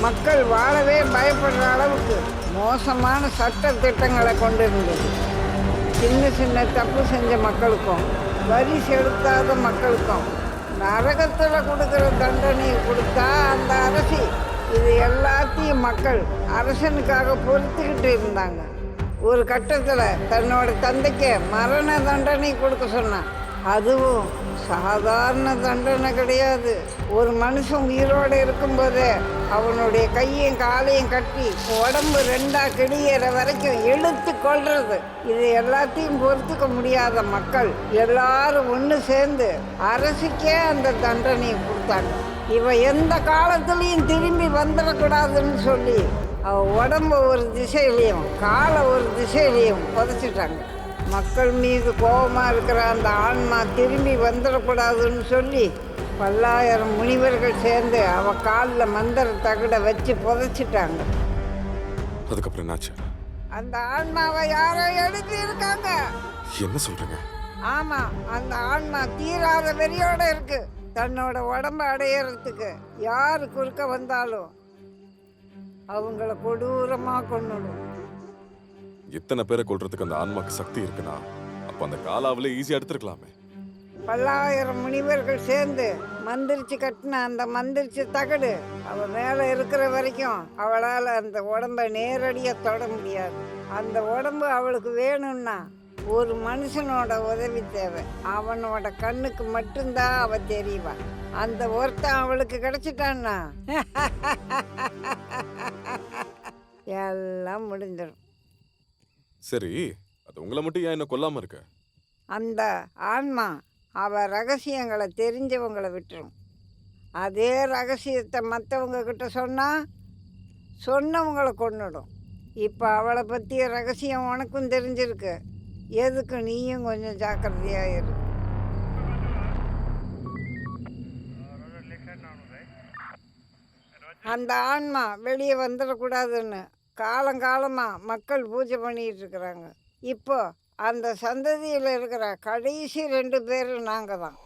மக்கள் வாழவே பயப்படுற அளவுக்கு மோசமான சட்ட திட்டங்களை கொண்டிருந்தது. சின்ன சின்ன தப்பு செஞ்ச மக்களுக்கும் வரி செலுத்தாத மக்களுக்கும் நரகத்தில் கொடுக்குற தண்டனையை கொடுத்தா அந்த அரசி இது எல்லாத்தையும் மக்கள் அரசனுக்காக பொறுத்துக்கிட்டு இருந்தாங்க. ஒரு கட்டத்தில் தன்னோட தந்தைக்கு மரண தண்டனை கொடுக்க சொன்னான். அதுவும் சாதாரண தண்டனை கிடையாது. ஒரு மனுஷன் உயிரோடு இருக்கும்போதே அவனுடைய கையும் காலையும் கட்டி உடம்பு 2ஆ கிடியிற வரைக்கும் இழுத்து கொள்றது. இது எல்லாத்தையும் பொறுத்துக்க முடியாத மக்கள் எல்லாரும் ஒன்று சேர்ந்து அரசுக்கே அந்த தண்டனையை கொடுத்தாங்க. இவ எந்த காலத்துலேயும் திரும்பி வந்துடக்கூடாதுன்னு சொல்லி அவ உடம்பு ஒரு திசையிலையும் காலை ஒரு திசையிலையும் புதைச்சிட்டாங்க. மக்கள் மீது கோபமாக இருக்கிற அந்த ஆன்மா திரும்பி வந்துடக்கூடாதுன்னு சொல்லி பல்லாயிரம் முனிவர்கள் சேர்ந்து அவ காலில் மந்திர தகடை வச்சு புதைச்சிட்டாங்க. அதுக்கப்புறம் என்னாச்சு? அந்த ஆன்மாவை யாரோ எழுதி இருக்காங்க. என்ன சொல்றீங்க? ஆமா, அந்த ஆன்மா தீராத வெறியோட இருக்கு. தன்னோட உடம்பு அடையறதுக்கு யாரு குறுக்க வந்தாலும் அவங்கள கொடூரமா கொன்னுடும். எத்தனை பேரை கொல்றதுக்கு அந்த ஆன்மாக்கு சக்தி இருக்குன்னா அப்ப அந்த காலாவில ஈஸியா எடுத்துருக்கலாமே. பல்லாயிரம் முனிவர்கள் சேர்ந்து மந்திரிச்சு கட்டின அந்த மந்திரிச்சு தகடு அவ மேல இருக்கிற வரைக்கும் அவளால் அந்த உடம்பை நேரடியாக தொட முடியாது. அந்த உடம்பு அவளுக்கு வேணும்னா ஒரு மனுஷனோட உதவி தேவை. அவனோட கண்ணுக்கு மட்டும்தான் அவ தெரியவா. அந்த ஒருத்தன் அவளுக்கு கிடைச்சிட்டான்னா எல்லாம் முடிஞ்சிடும். சரி, அது உங்களை மட்டும் ஏன் என்ன கொல்லாம இருக்க? அந்த ஆன்மா அவ ரகசியங்களை தெரிஞ்சவங்களை விட்டுரும். அதே ரகசியத்தை மற்றவங்க கிட்ட சொன்னவங்களை கொன்னுடும். இப்போ அவளை பற்றிய ரகசியம் உனக்கும் தெரிஞ்சிருக்கு. எதுக்கு நீயும் கொஞ்சம் ஜாக்கிரதையாக இரு. அந்த ஆன்மா வெளியே வந்துடக்கூடாதுன்னு காலங்காலமாக மக்கள் பூஜை பண்ணிகிட்டு இருக்கிறாங்க. இப்போ அந்த சந்ததியில் இருக்கிற கடைசி 2 பேர் நாங்கள் தான்.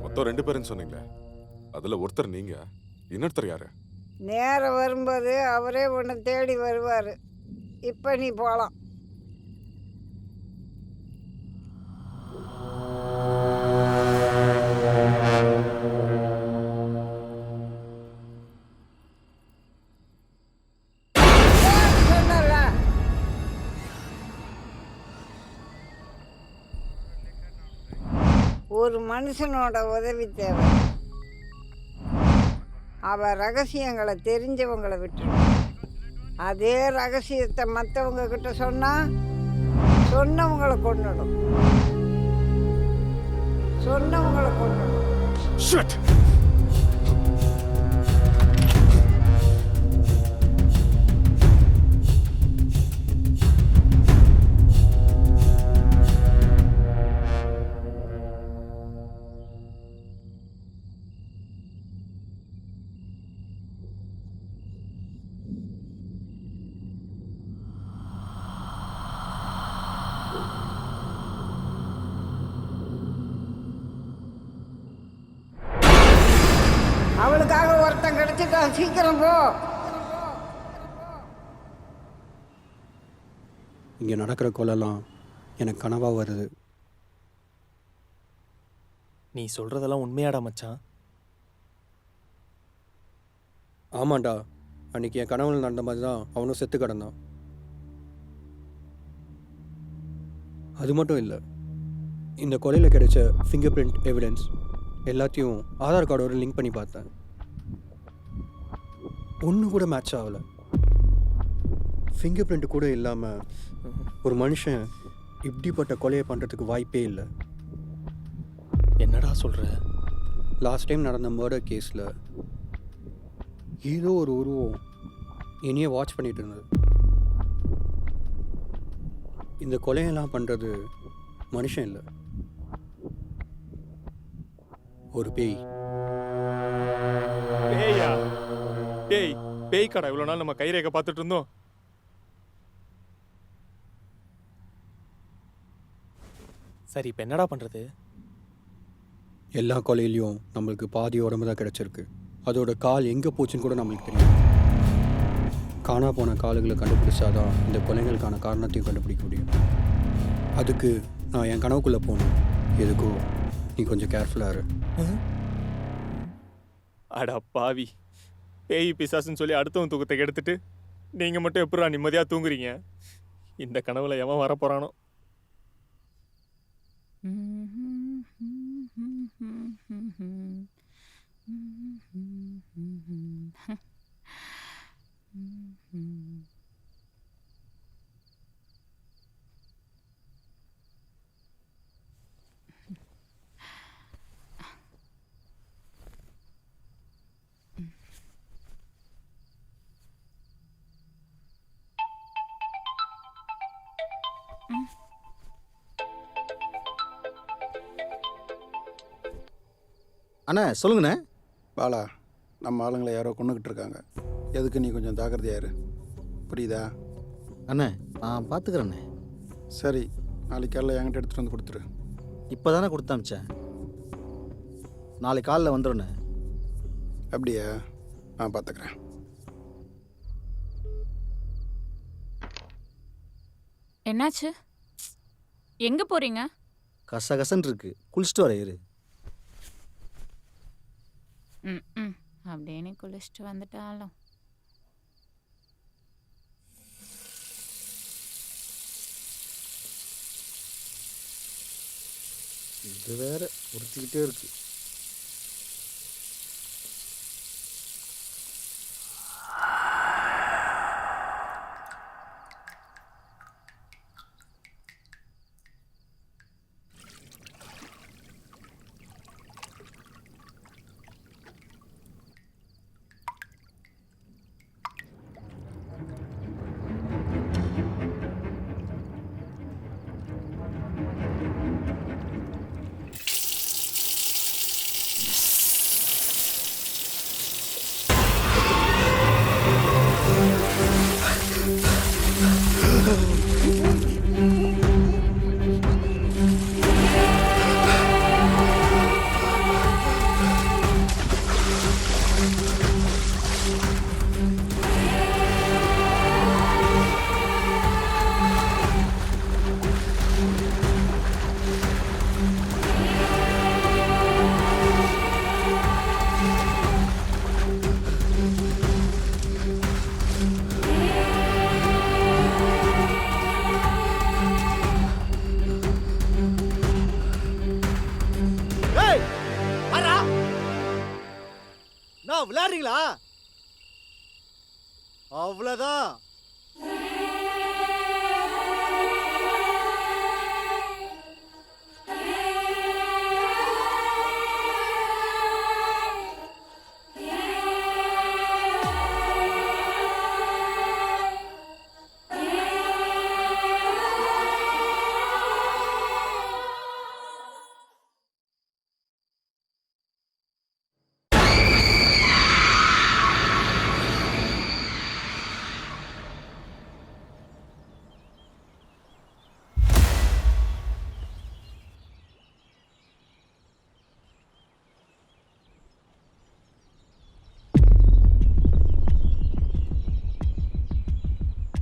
மொத்தம் 2 பேருன்னு சொன்னீங்களே, அதுல ஒருத்தர் நீங்க, இன்னொருத்தர் யாரு? நேரம் வரும்போது அவரே உன்னை தேடி வருவார். இப்போ நீ போகலாம். ஒரு மனுஷனோட உதவி தேவை. அவ ரகசியங்களை தெரிஞ்சவங்களை விட்டுரும். அதே ரகசியத்தை மற்றவங்க கிட்ட சொன்னவங்களை கொன்னுடும். அவளுக்காக ஒருத்தன் கிடைச்சிட்டான். சீக்கிரம் போ. இங்கே நடக்கிற கொலைலாம் எனக்கு கனவாக வருது. நீ சொல்கிறதெல்லாம் உண்மையாடா மச்சான்? ஆமாண்டா, அன்றைக்கி என் கனவுல நடந்த மாதிரி தான் அவனும் செத்து கிடந்தான். அது மட்டும் இல்லை, இந்த கொலையில் கிடைச்ச ஃபிங்கர் பிரிண்ட் எவிடன்ஸ் எல்லாத்தையும் ஆதார் கார்டோட லிங்க் பண்ணி பார்த்தேன். ஒன்று கூட மேட்ச் ஆகலை. ஃபிங்கர் பிரிண்ட் கூட இல்லாமல் ஒரு மனுஷன் இப்படிப்பட்ட கொலையை பண்ணுறதுக்கு வாய்ப்பே இல்லை. என்னடா சொல்கிற? லாஸ்ட் டைம் நடந்த மர்டர் கேஸில் ஏதோ ஒரு உருவம் என்னையே வாட்ச் பண்ணிட்டு இருந்தது. இந்த கொலையெல்லாம் பண்ணுறது மனுஷன் இல்லை, ஒரு பேய். பேயா? பேய் பேய் கடை இவ்வளோ நாள் நம்ம கைரேகை பார்த்துட்டு இருந்தோம். சரி, இப்போ என்னடா பண்ணுறது? எல்லா கொலையிலையும் நம்மளுக்கு பாதி உடம்பு தான் கிடச்சிருக்கு. அதோட கால் எங்கே போச்சுன்னு கூட நம்மளுக்கு தெரியும். காணா போன காலுகளை கண்டுபிடிச்சாதான் இந்த கொலைகளுக்கான காரணத்தையும் கண்டுபிடிக்க முடியும். அதுக்கு நான் என் கனவுக்குள்ளே போகணும். எதுக்கோ நீ கொஞ்சம் கேர்ஃபுல்லாக இரு. அடா பாவி, பேய் பிசாசுன்னு சொல்லி அடுத்தவன் தூக்கத்தை கெடுத்துட்டு நீங்கள் மட்டும் எப்படா நிம்மதியாக தூங்குறீங்க? இந்த கனவுல எவன் வரப்போகிறானோ? அண்ணா சொல்லுங்கண்ணே. பாலா, நம்ம ஆளுங்களை யாரோ கொண்டுக்கிட்டு இருக்காங்க. எதுக்கு நீ கொஞ்சம் ஜாக்கிரதையா இரு. புரியுதா? அண்ணே நான் பார்த்துக்கிறேண்ணே. சரி, நாளைக்கு காலையில் என்கிட்ட எடுத்துகிட்டு வந்து கொடுத்துரு. இப்போ தானே கொடுத்து அமிச்சேன். நாளைக்கு காலையில் வந்துடுண்ணே. அப்படியா? நான் பார்த்துக்கிறேன். என்னாச்சு? எங்க போறீங்க? கசகசன்னு இருக்கு, குளிச்சுட்டு வர இரு. ம் அப்படின்னு குளிச்சுட்டு வந்துட்டாலும் இது வேற உறுத்திக்கிட்டே இருக்கு. விளையாடுறீங்களா? அவ்வளவுதான்.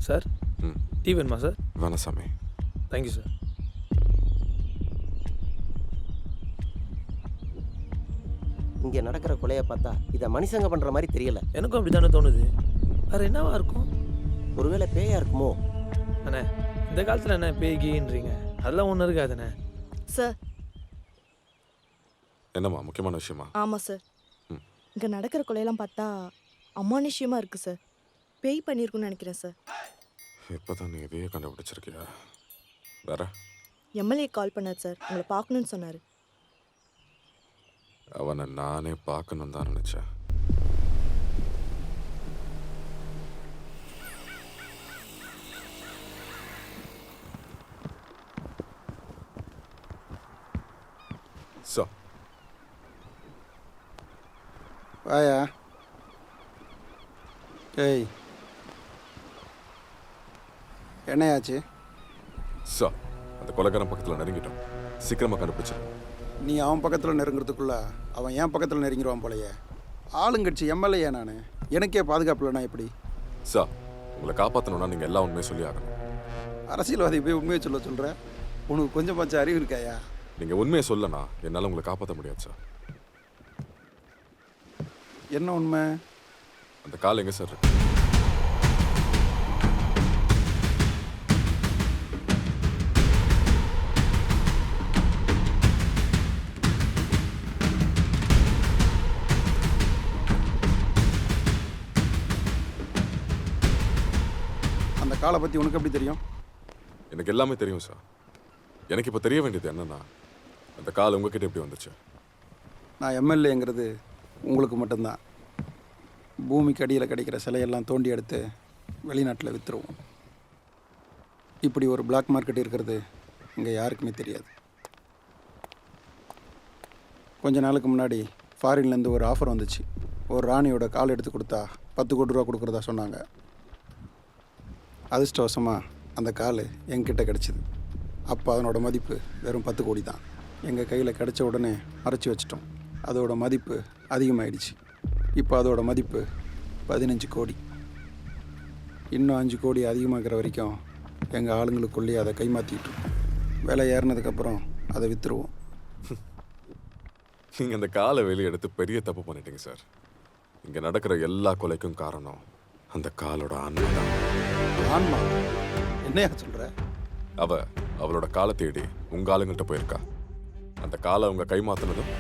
சார் டீ வேணுமா சார்? வேணாம் சாமி. Thank you sir. இங்கே நடக்கிற கொலையை பார்த்தா இதை மனுஷங்க பண்ணுற மாதிரி தெரியல. எனக்கும் அப்படி தானே தோணுது. வேறு என்னவா இருக்கும்? ஒருவேளை பேயா இருக்குமோ? அண்ணே இந்த காலத்தில் என்ன பேய் கீன்றீங்க? அதெல்லாம் ஒன்றும் இருக்காதுண்ணே. சார். என்னம்மா முக்கியமான விஷயமா? ஆமாம் சார். இங்கே நடக்கிற கொலையெல்லாம் பார்த்தா அமானுஷ்யமாக இருக்குது சார். பேய் பண்ணியிருக்குன்னு நினைக்கிறேன் சார். இப்போதான் நீ இதையே கண்டுபிடிச்சிருக்கியா? வேற எம்எல்ஏ கால் பண்ணார் சார், உங்களை பார்க்கணுன்னு சொன்னார். அவனை நானே பார்க்கணும் தான் நினச்சேன். வாயா. ஏய் என்னையாச்சு? சார் அந்த கொலைக்காரன் பக்கத்தில் நெருங்கிட்டோம். சீக்கிரமாக கண்டுபிடிச்சிடும். நீ அவன் பக்கத்தில் நெருங்கிறதுக்குள்ள அவன் என் பக்கத்தில் நெருங்கிடுவான் போலையே. ஆளுங்கட்சி எம்எல்ஏ நான், எனக்கே பாதுகாப்பு இல்லைனா எப்படி? சார் உங்களை காப்பாற்றணும்னா நீங்கள் எல்லா உண்மையும் சொல்லி ஆகணும். அரசியல்வாதி போய் உண்மையை சொல்கிறேன். உனக்கு கொஞ்சமாச்சும் அறிவு இருக்காயா? நீங்கள் உண்மையை சொல்லனா என்னால் உங்களை காப்பாற்ற முடியாது சார். என்ன உண்மை? அந்த கால் எங்கே சார் இருக்கு? அந்த காலை பற்றி உனக்கு எப்படி தெரியும்? எனக்கு எல்லாமே தெரியும் சார். எனக்கு இப்போ தெரிய வேண்டியது என்னன்னா, அந்த கால் உங்ககிட்ட எப்படி வந்துச்சு? நான் எம்எல்ஏங்கிறது உங்களுக்கு மட்டும்தான். பூமிக்கு அடியில் கிடைக்கிற சிலையெல்லாம் தோண்டி எடுத்து வெளிநாட்டில் விற்றுருவோம். இப்படி ஒரு பிளாக் மார்க்கெட் இருக்கிறது இங்கே யாருக்குமே தெரியாது. கொஞ்ச நாளுக்கு முன்னாடி ஃபாரின்லேருந்து ஒரு ஆஃபர் வந்துச்சு. ஒரு ராணியோட கால் எடுத்து கொடுத்தா 10 கோடி ரூபா கொடுக்குறதா சொன்னாங்க. அதிர்ஷ்டவசமாக அந்த கால் என்கிட்ட கிடச்சிது. அப்போ அதனோட மதிப்பு வெறும் 10 கோடி தான். எங்கள் கையில் கிடச்ச உடனே மறைச்சி வச்சிட்டோம். அதோட மதிப்பு அதிகமாகிடுச்சு. இப்போ அதோட மதிப்பு 15 கோடி. இன்னும் 5 கோடி அதிகமாகிற வரைக்கும் எங்கள் ஆளுங்களுக்குள்ளேயே அதை கைமாற்றிக்கிட்டு விலை ஏறினதுக்கப்புறம் அதை விற்றுருவோம். நீங்கள் அந்த காலை வெளியே எடுத்து பெரிய தப்பு பண்ணிட்டீங்க சார். இங்கே நடக்கிற எல்லா கொலைக்கும் காரணம் அந்த காலோட ஆன்மா தான். ஆன்மா? என்னையா சொல்கிற? அவளோட காலை தேடி உங்கள் ஆளுங்கள்ட்ட போயிருக்கா. அந்த காலை அவங்க கை மாத்தினதும்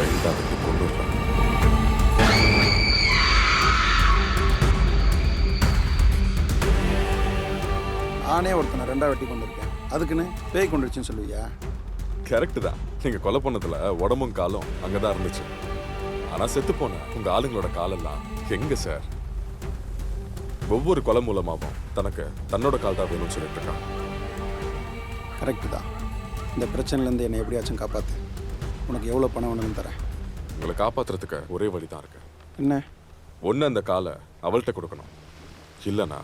ரெண்டா வெட்டி கொண்டுடுறாங்க. ஆனே ஒருத்தனை ரெண்டா வெட்டி கொண்டு இருக்கேன், அதுக்குன்னு பேய் கொண்டுருச்சுன்னு சொல்லுவியா? கரெக்டு தான். நீங்க கொலை பண்ணதுல உடம்பும் காலும் அங்கதான் இருந்துச்சு. ஆனா செத்து போன உங்க ஆளுங்களோட காலெல்லாம் எங்க சார்? ஒவ்வொரு கொலை மூலமாகவும் தனக்கு தன்னோட கால் தான் வேணும்னு சொல்லிட்டு இருக்கான். கரெக்டு தான். இந்த பிரச்சனையிலேருந்து என்னை எப்படியாச்சும் காப்பாற்று. உனக்கு எவ்வளோ பணம் வேணும்னு தரேன். உங்களை காப்பாத்துறதுக்கு ஒரே வழி தான் இருக்கு. என்ன? ஒன்று அந்த காலை அவள்கிட்ட கொடுக்கணும், இல்லைன்னா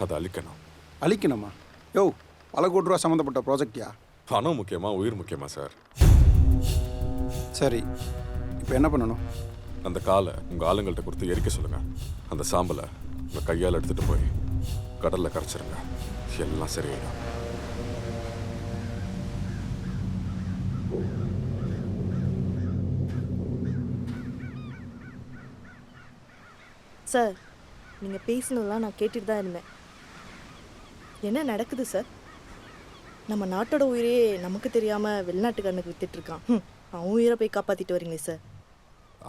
அதை அழிக்கணும். அழிக்கணுமா? யோ, பல கோடி ரூபா சம்மந்தப்பட்ட ப்ராஜெக்டியா? பணம் முக்கியமா உயிர் முக்கியமா சார்? சரி, இப்போ என்ன பண்ணணும்? அந்த காலை உங்கள் ஆளுங்கள்ட்ட கொடுத்து எரிக்க சொல்லுங்க. அந்த சாம்பலை உங்கள் கையால் எடுத்துகிட்டு போய் கடலில் கரைச்சிருங்க. எல்லாம் சரியாயிடும். சார், நீங்கள் பேசினதெல்லாம் நான் கேட்டுட்டு தான் இருந்தேன். என்ன நடக்குது சார்? நம்ம நாட்டோட உயிரே நமக்கு தெரியாமல் வெளிநாட்டுக்காரனுக்கு வித்துட்ருக்கான். அவன் உயிரை போய் காப்பாற்றிட்டு வரீங்களே சார்.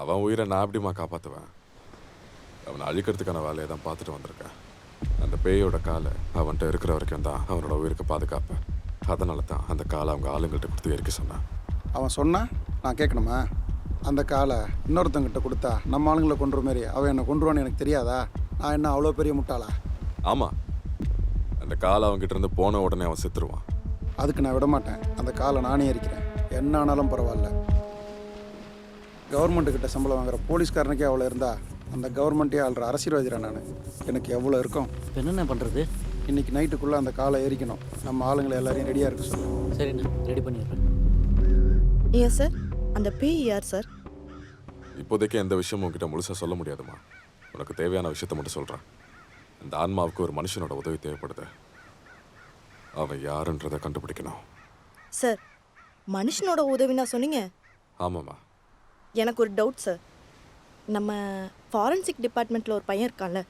அவன் உயிரை நான் எப்படிமா காப்பாற்றுவேன்? அவனை அழிக்கிறதுக்கான வேலையை தான் பார்த்துட்டு வந்திருக்கேன். அந்த பேயோட காலை அவன்கிட்ட இருக்கிற வரைக்கும் தான் அவனோட உயிருக்கு பாதுகாப்பேன். அதனால தான் அந்த காலை அவங்க ஆளுங்கள்ட்ட கொடுத்து எரிக்க சொன்னான். அவன் சொன்னான், நான் கேட்கணுமா? அந்த காலை இன்னொருத்தங்கிட்ட கொடுத்தா நம்ம ஆளுங்களை கொண்டுற மாதிரி அவன் என்னை கொண்டுருவான்னு எனக்கு தெரியாதா? நான் என்ன அவ்வளோ பெரிய முட்டாளா? ஆமாம், அந்த காலை அவங்ககிட்ட இருந்து போன உடனே அவன் செத்துருவான். அதுக்கு நான் விட மாட்டேன். அந்த காலை நானே எரிக்கிறேன், என்ன ஆனாலும் பரவாயில்ல. கவர்மெண்ட்டுக்கிட்ட சம்பளம் வாங்குற போலீஸ்காரனுக்கே அவ்வளோ இருந்தா அந்த கவர்மெண்ட்டே ஆள்ற அரசியல்வாதிரா நான். எனக்கு எவ்வளோ இருக்கும்? என்னென்ன பண்ணுறது? இன்னைக்கு நைட்டுக்குள்ளே அந்த காலை எரிக்கணும். நம்ம ஆளுங்களை எல்லாரையும் ரெடியாக இருக்க சொல்லு. சரிண்ணா, ரெடி பண்ணிடுறேன். ஏன் சார், அந்த பேய் யார் சார்? இப்போதைக்கு எந்த விஷயமும் உங்ககிட்ட முழுசாக சொல்ல முடியாதுமா. உனக்கு தேவையான விஷயத்த மட்டும் சொல்கிறேன். இந்த ஆன்மாவுக்கு ஒரு மனுஷனோட உதவி தேவைப்படுது. அவன் யாருன்றதை கண்டுபிடிக்கணும். சார், மனுஷனோட உதவினா சொன்னீங்க? ஆமாம்மா. எனக்கு ஒரு டவுட் சார். நம்ம ஃபாரன்சிக் டிபார்ட்மெண்ட்டில் ஒரு பையன் இருக்கான்ல?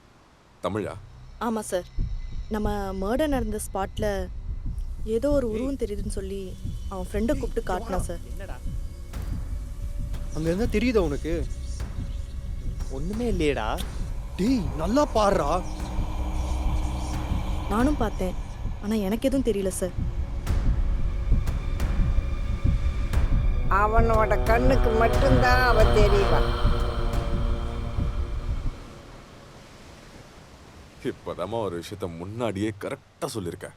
தமிழா? ஆமாம் சார். நம்ம மர்டர் நடந்த ஸ்பாட்டில் ஏதோ ஒரு உருவம் தெரியுதுன்னு சொல்லி அவன் ஃப்ரெண்டை கூப்பிட்டு காட்டினான் சார். அங்கே இருந்தால் தெரியுதா உனக்கு? ஒன்றுமே இல்லையேடா. டேய், நல்லா பாடுறா. நானும் பார்த்தேன், ஆனால் எனக்கு எதுவும் தெரியல சார். அவனோட கண்ணுக்கு மட்டும்தான் அவன் தெரியவான். இப்போதாம்மா ஒரு விஷயத்த முன்னாடியே கரெக்டாக சொல்லியிருக்கேன்.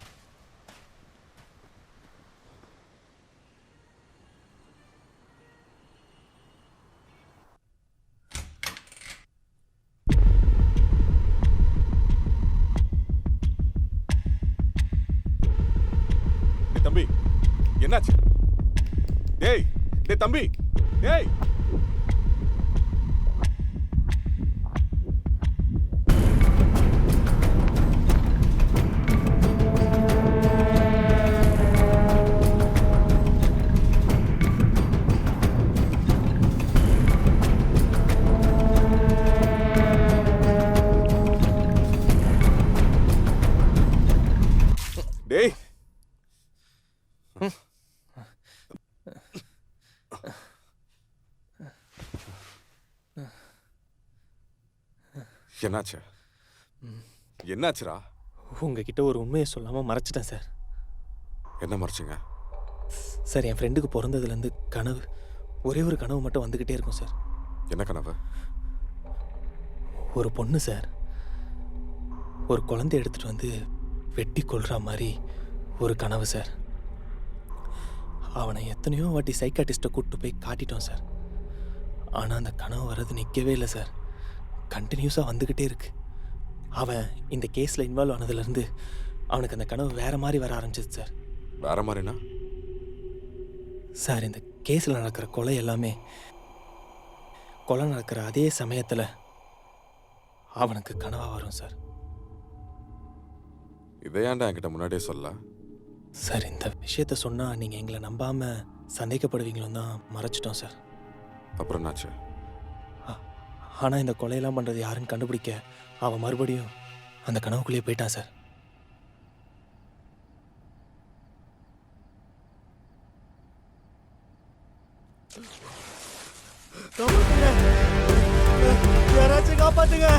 தம்பி, என்னாச்சு? டேய் டேய் தம்பி, டேய். டேய், என்னாச்சு? என்னாச்சுரா? உங்ககிட்ட ஒரு உண்மையை சொல்லாமல் மறைச்சிட்டேன் சார். என்ன மறைச்சிங்க? சார், என் ஃப்ரெண்டுக்கு பிறந்ததுலேருந்து கனவு, ஒரே ஒரு கனவு மட்டும் வந்துக்கிட்டே இருக்கும் சார். என்ன கனவு? ஒரு பொண்ணு சார், ஒரு குழந்தைய எடுத்துகிட்டு வந்து வெட்டி கொள்கிற மாதிரி ஒரு கனவு சார். அவனை எத்தனையோ வாட்டி சைக்காட்டிஸ்ட்டை கூப்பிட்டு போய் காட்டிட்டோம் சார். ஆனால் அந்த கனவு வர்றது நிற்கவே இல்லை சார். கண்டினியூஸாக வந்துக்கிட்டே இருக்கு. அவன் இந்த கேஸில் இன்வால்வ் ஆனதுலேருந்து அவனுக்கு அந்த கனவு வேறு மாதிரி வர ஆரம்பிச்சிது சார். வேறு மாதிரினா? சார், இந்த கேஸில் நடக்கிற கொலை எல்லாமே கொலை நடக்கிற அதே சமயத்தில் அவனுக்கு கனவாக வரும் சார். இதையாண்டா என்கிட்ட முன்னாடியே சொல்ல? சார், இந்த விஷயத்த சொன்னால் நீங்கள் எங்களை நம்பாமல் சந்தேகப்படுவீங்களும் தான் மறைச்சிட்டோம் சார். அப்புறம் என்னாச்சு? ஆனால் இந்த கொலையெல்லாம் பண்ணுறது யாருன்னு கண்டுபிடிக்க அவன் மறுபடியும் அந்த கனவுக்குள்ளேயே போயிட்டான் சார். யாராச்சும் காப்பாத்துங்க.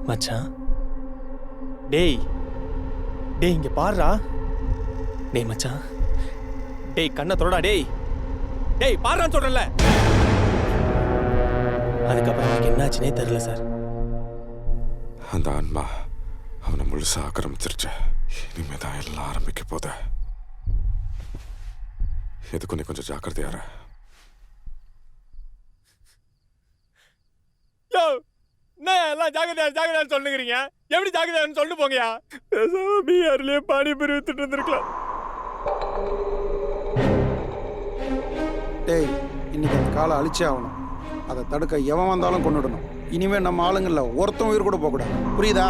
மச்சான், டேய் டேய் இங்க பாருடா. டேய் மச்சான், டேய் கண்ணை தொடடா. டேய் டேய் பாருடான்னு சொல்றேன்ல. அதுக்கப்புறம் எனக்கு என்னாச்சுனே தெரியல சார். அந்த ஆன்மா அவனை முழுசா ஆக்கிரமிச்சிருச்சு. இனிமே தான் எல்லாம் ஆரம்பிக்க போத. எதுக்கு நீ கொஞ்சம் ஜாக்கிரதையார. எல்லாம் ஜாகிரதையா சொல்லுங்கிறீங்க. எப்படி ஜாகிரதையான்னு சொல்லிட்டு போங்கயா. யாருலயே பானிபூரி வித்துட்டு இருந்திருக்கலாம். டேய், இன்னைக்கு அந்த காலை அழிச்சே ஆகணும். அதை தடுக்க எவன் வந்தாலும் கொண்டுடணும். இனிமே நம்ம ஆளுங்கள்ல ஒருத்தன் உயிர் கூட போகக்கூடாது. புரியுதா?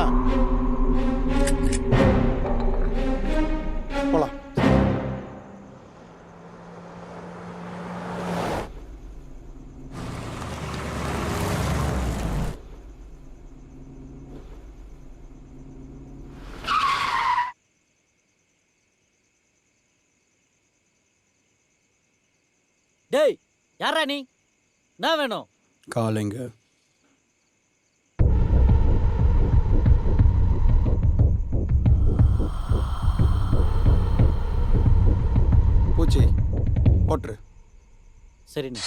போலாம். டேய் யாரா நீ? என்ன வேணும்? காலைங்க. பூச்சி போட்டுரு. சரிண்ணே.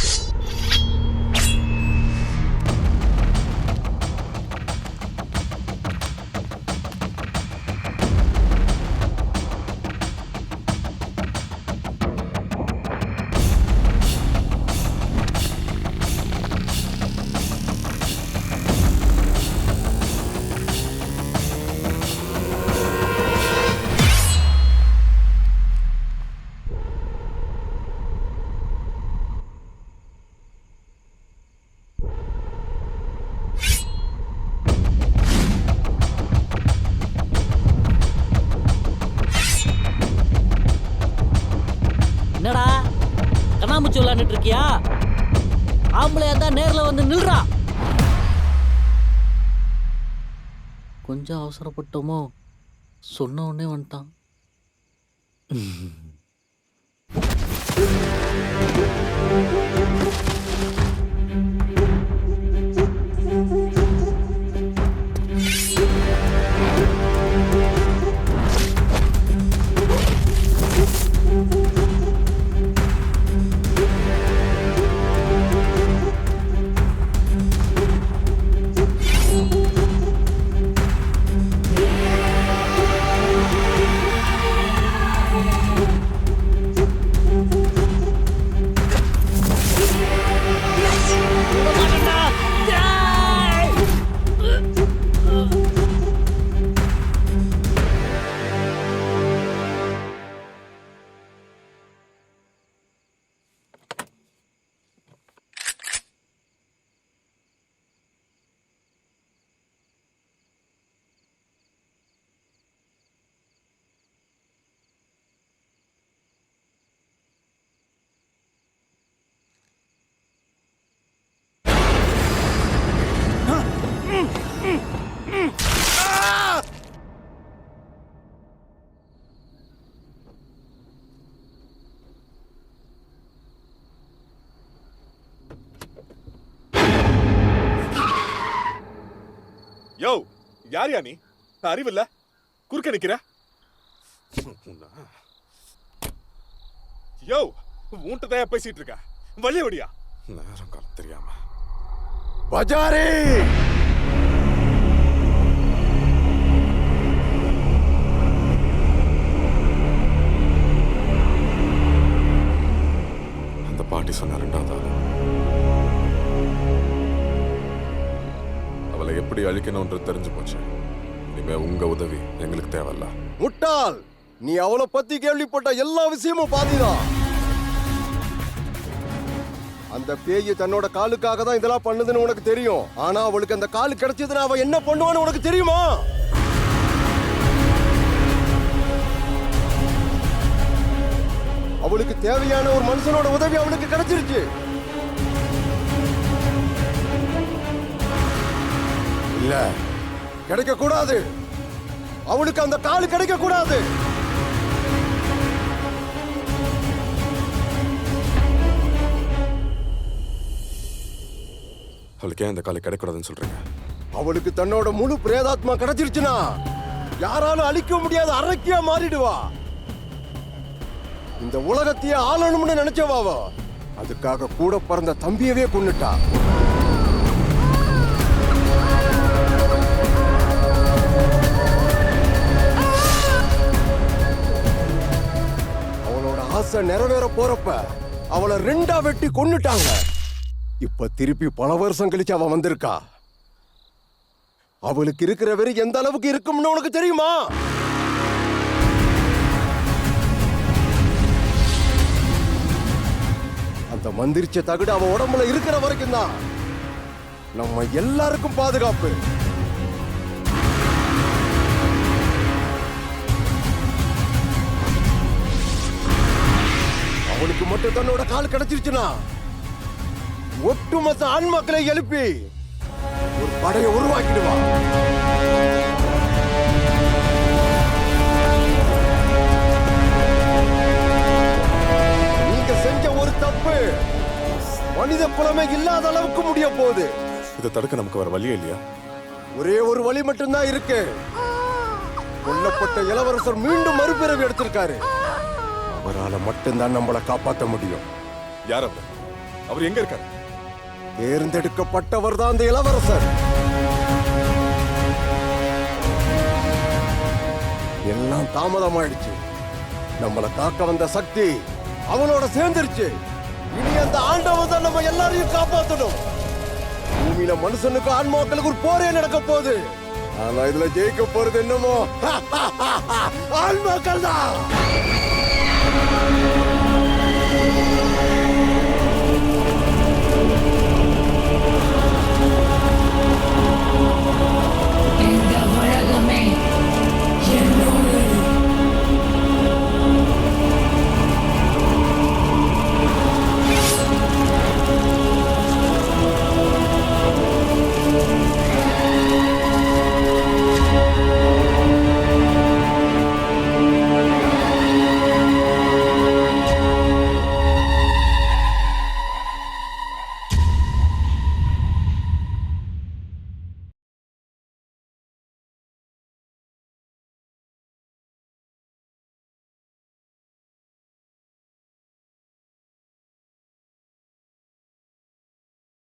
என்னடா கண்ணாமூச்சி விளையாண்டுட்டு இருக்கியா? ஆம்பளையா தான் நேர்ல வந்து நில்றா. கொஞ்சம் அவசரப்பட்டோமோ, சொன்ன உடனே வந்துட்டான். யோ யார் யா நீ? அறிவில்ல, குறுக்க நிக்கிற. யோ ஊன்ட்டதையா பேசிட்டு இருக்க? வழி வடியா. நேரம் காலம் தெரியாம பஜாரி அந்த பாட்டி சொன்ன 2வது ஆளு. அவளை எப்படி அழிக்கணும்ன்றது தெரிஞ்சு போச்சு. இனிமே உங்க உதவி எங்களுக்கு தேவையில்ல. முட்டாள், நீ அவளை பத்தி கேள்விப்பட்ட எல்லா விஷயமும் பாதிதான். அந்த பேய் தன்னோட காலுக்காக தான் இதெல்லாம் பண்ணுதுன்னு உனக்கு தெரியும். ஆனா அவளுக்கு அந்த காலு கிடைச்சதுன்னா அவ என்ன பண்ணுவான்னு உனக்கு தெரியுமா? அவளுக்கு தேவையான ஒரு மனுஷனோட உதவி அவளுக்கு கிடைச்சிருச்சு. இல்ல, கிடைக்க கூடாது. அவளுக்கு அந்த காலு கிடைக்க கூடாது. அவளுக்கு ஏன் அந்த காலை கிடைக்கூடாதுன்னு சொல்றீங்க? அவளுக்கு தன்னோட முழு பிரேதாத்மா கிடைச்சிருச்சுன்னா யாராலும் அழிக்க முடியாத அரக்கியா மாறிடுவா. இந்த உலகத்தையே ஆளணும்னு நினைச்சவாவா அதுக்காக கூட பிறந்த தம்பியவே கொன்னுட்டா. அவளோட ஆசை நிறைவேற போறப்ப அவளை 2ஆ வெட்டி கொன்னுட்டாங்க. இப்ப திருப்பி பல வருஷம் கழிச்சு அவ வந்திருக்கா. அவளுக்கு இருக்கிற வெறி எந்த அளவுக்கு இருக்கும்னு உனக்கு தெரியுமா? அந்த மந்திரிச்ச தகுடு அவ உடம்புல இருக்கிற வரைக்கும் தான் நம்ம எல்லாருக்கும் பாதுகாப்பு. அவளுக்கு மட்டும் தன்னோட கால் கிடைச்சிருச்சுன்னா ஒட்டுமொத்த ஆண்மக்களை எழுப்பி ஒரு படையை உருவாக்கிடுவா. நீங்க செஞ்ச ஒரு தப்பு மனித குலமே இல்லாத அளவுக்கு முடிய போகுது. இதை தடுக்க நமக்கு வர வழியே இல்லையா? ஒரே ஒரு வழி மட்டும்தான் இருக்கு. கொல்லப்பட்ட இளவரசர் மீண்டும் மறுபிறவி எடுத்திருக்காரு. அவரால் மட்டும்தான் நம்மளை காப்பாற்ற முடியும். யார் அவர்? அவர் எங்க இருக்காரு? தேர்ந்தெடுக்கப்பட்டவர் தான் அந்த இளவரசர். எல்லாம் தாமதமாயிடுச்சு. நம்மளை காக்க வந்த சக்தி அவனோட சேர்ந்துருச்சு. இனி அந்த ஆண்டவன் தான் நம்ம எல்லாரையும் காப்பாற்றணும். பூமியில மனுஷனுக்கு ஆன்மாக்களுக்கு ஒரு போரே நடக்க போகுது. ஆனா இதுல ஜெயிக்க போறது என்னமோ ஆன்மாக்கள் தான்.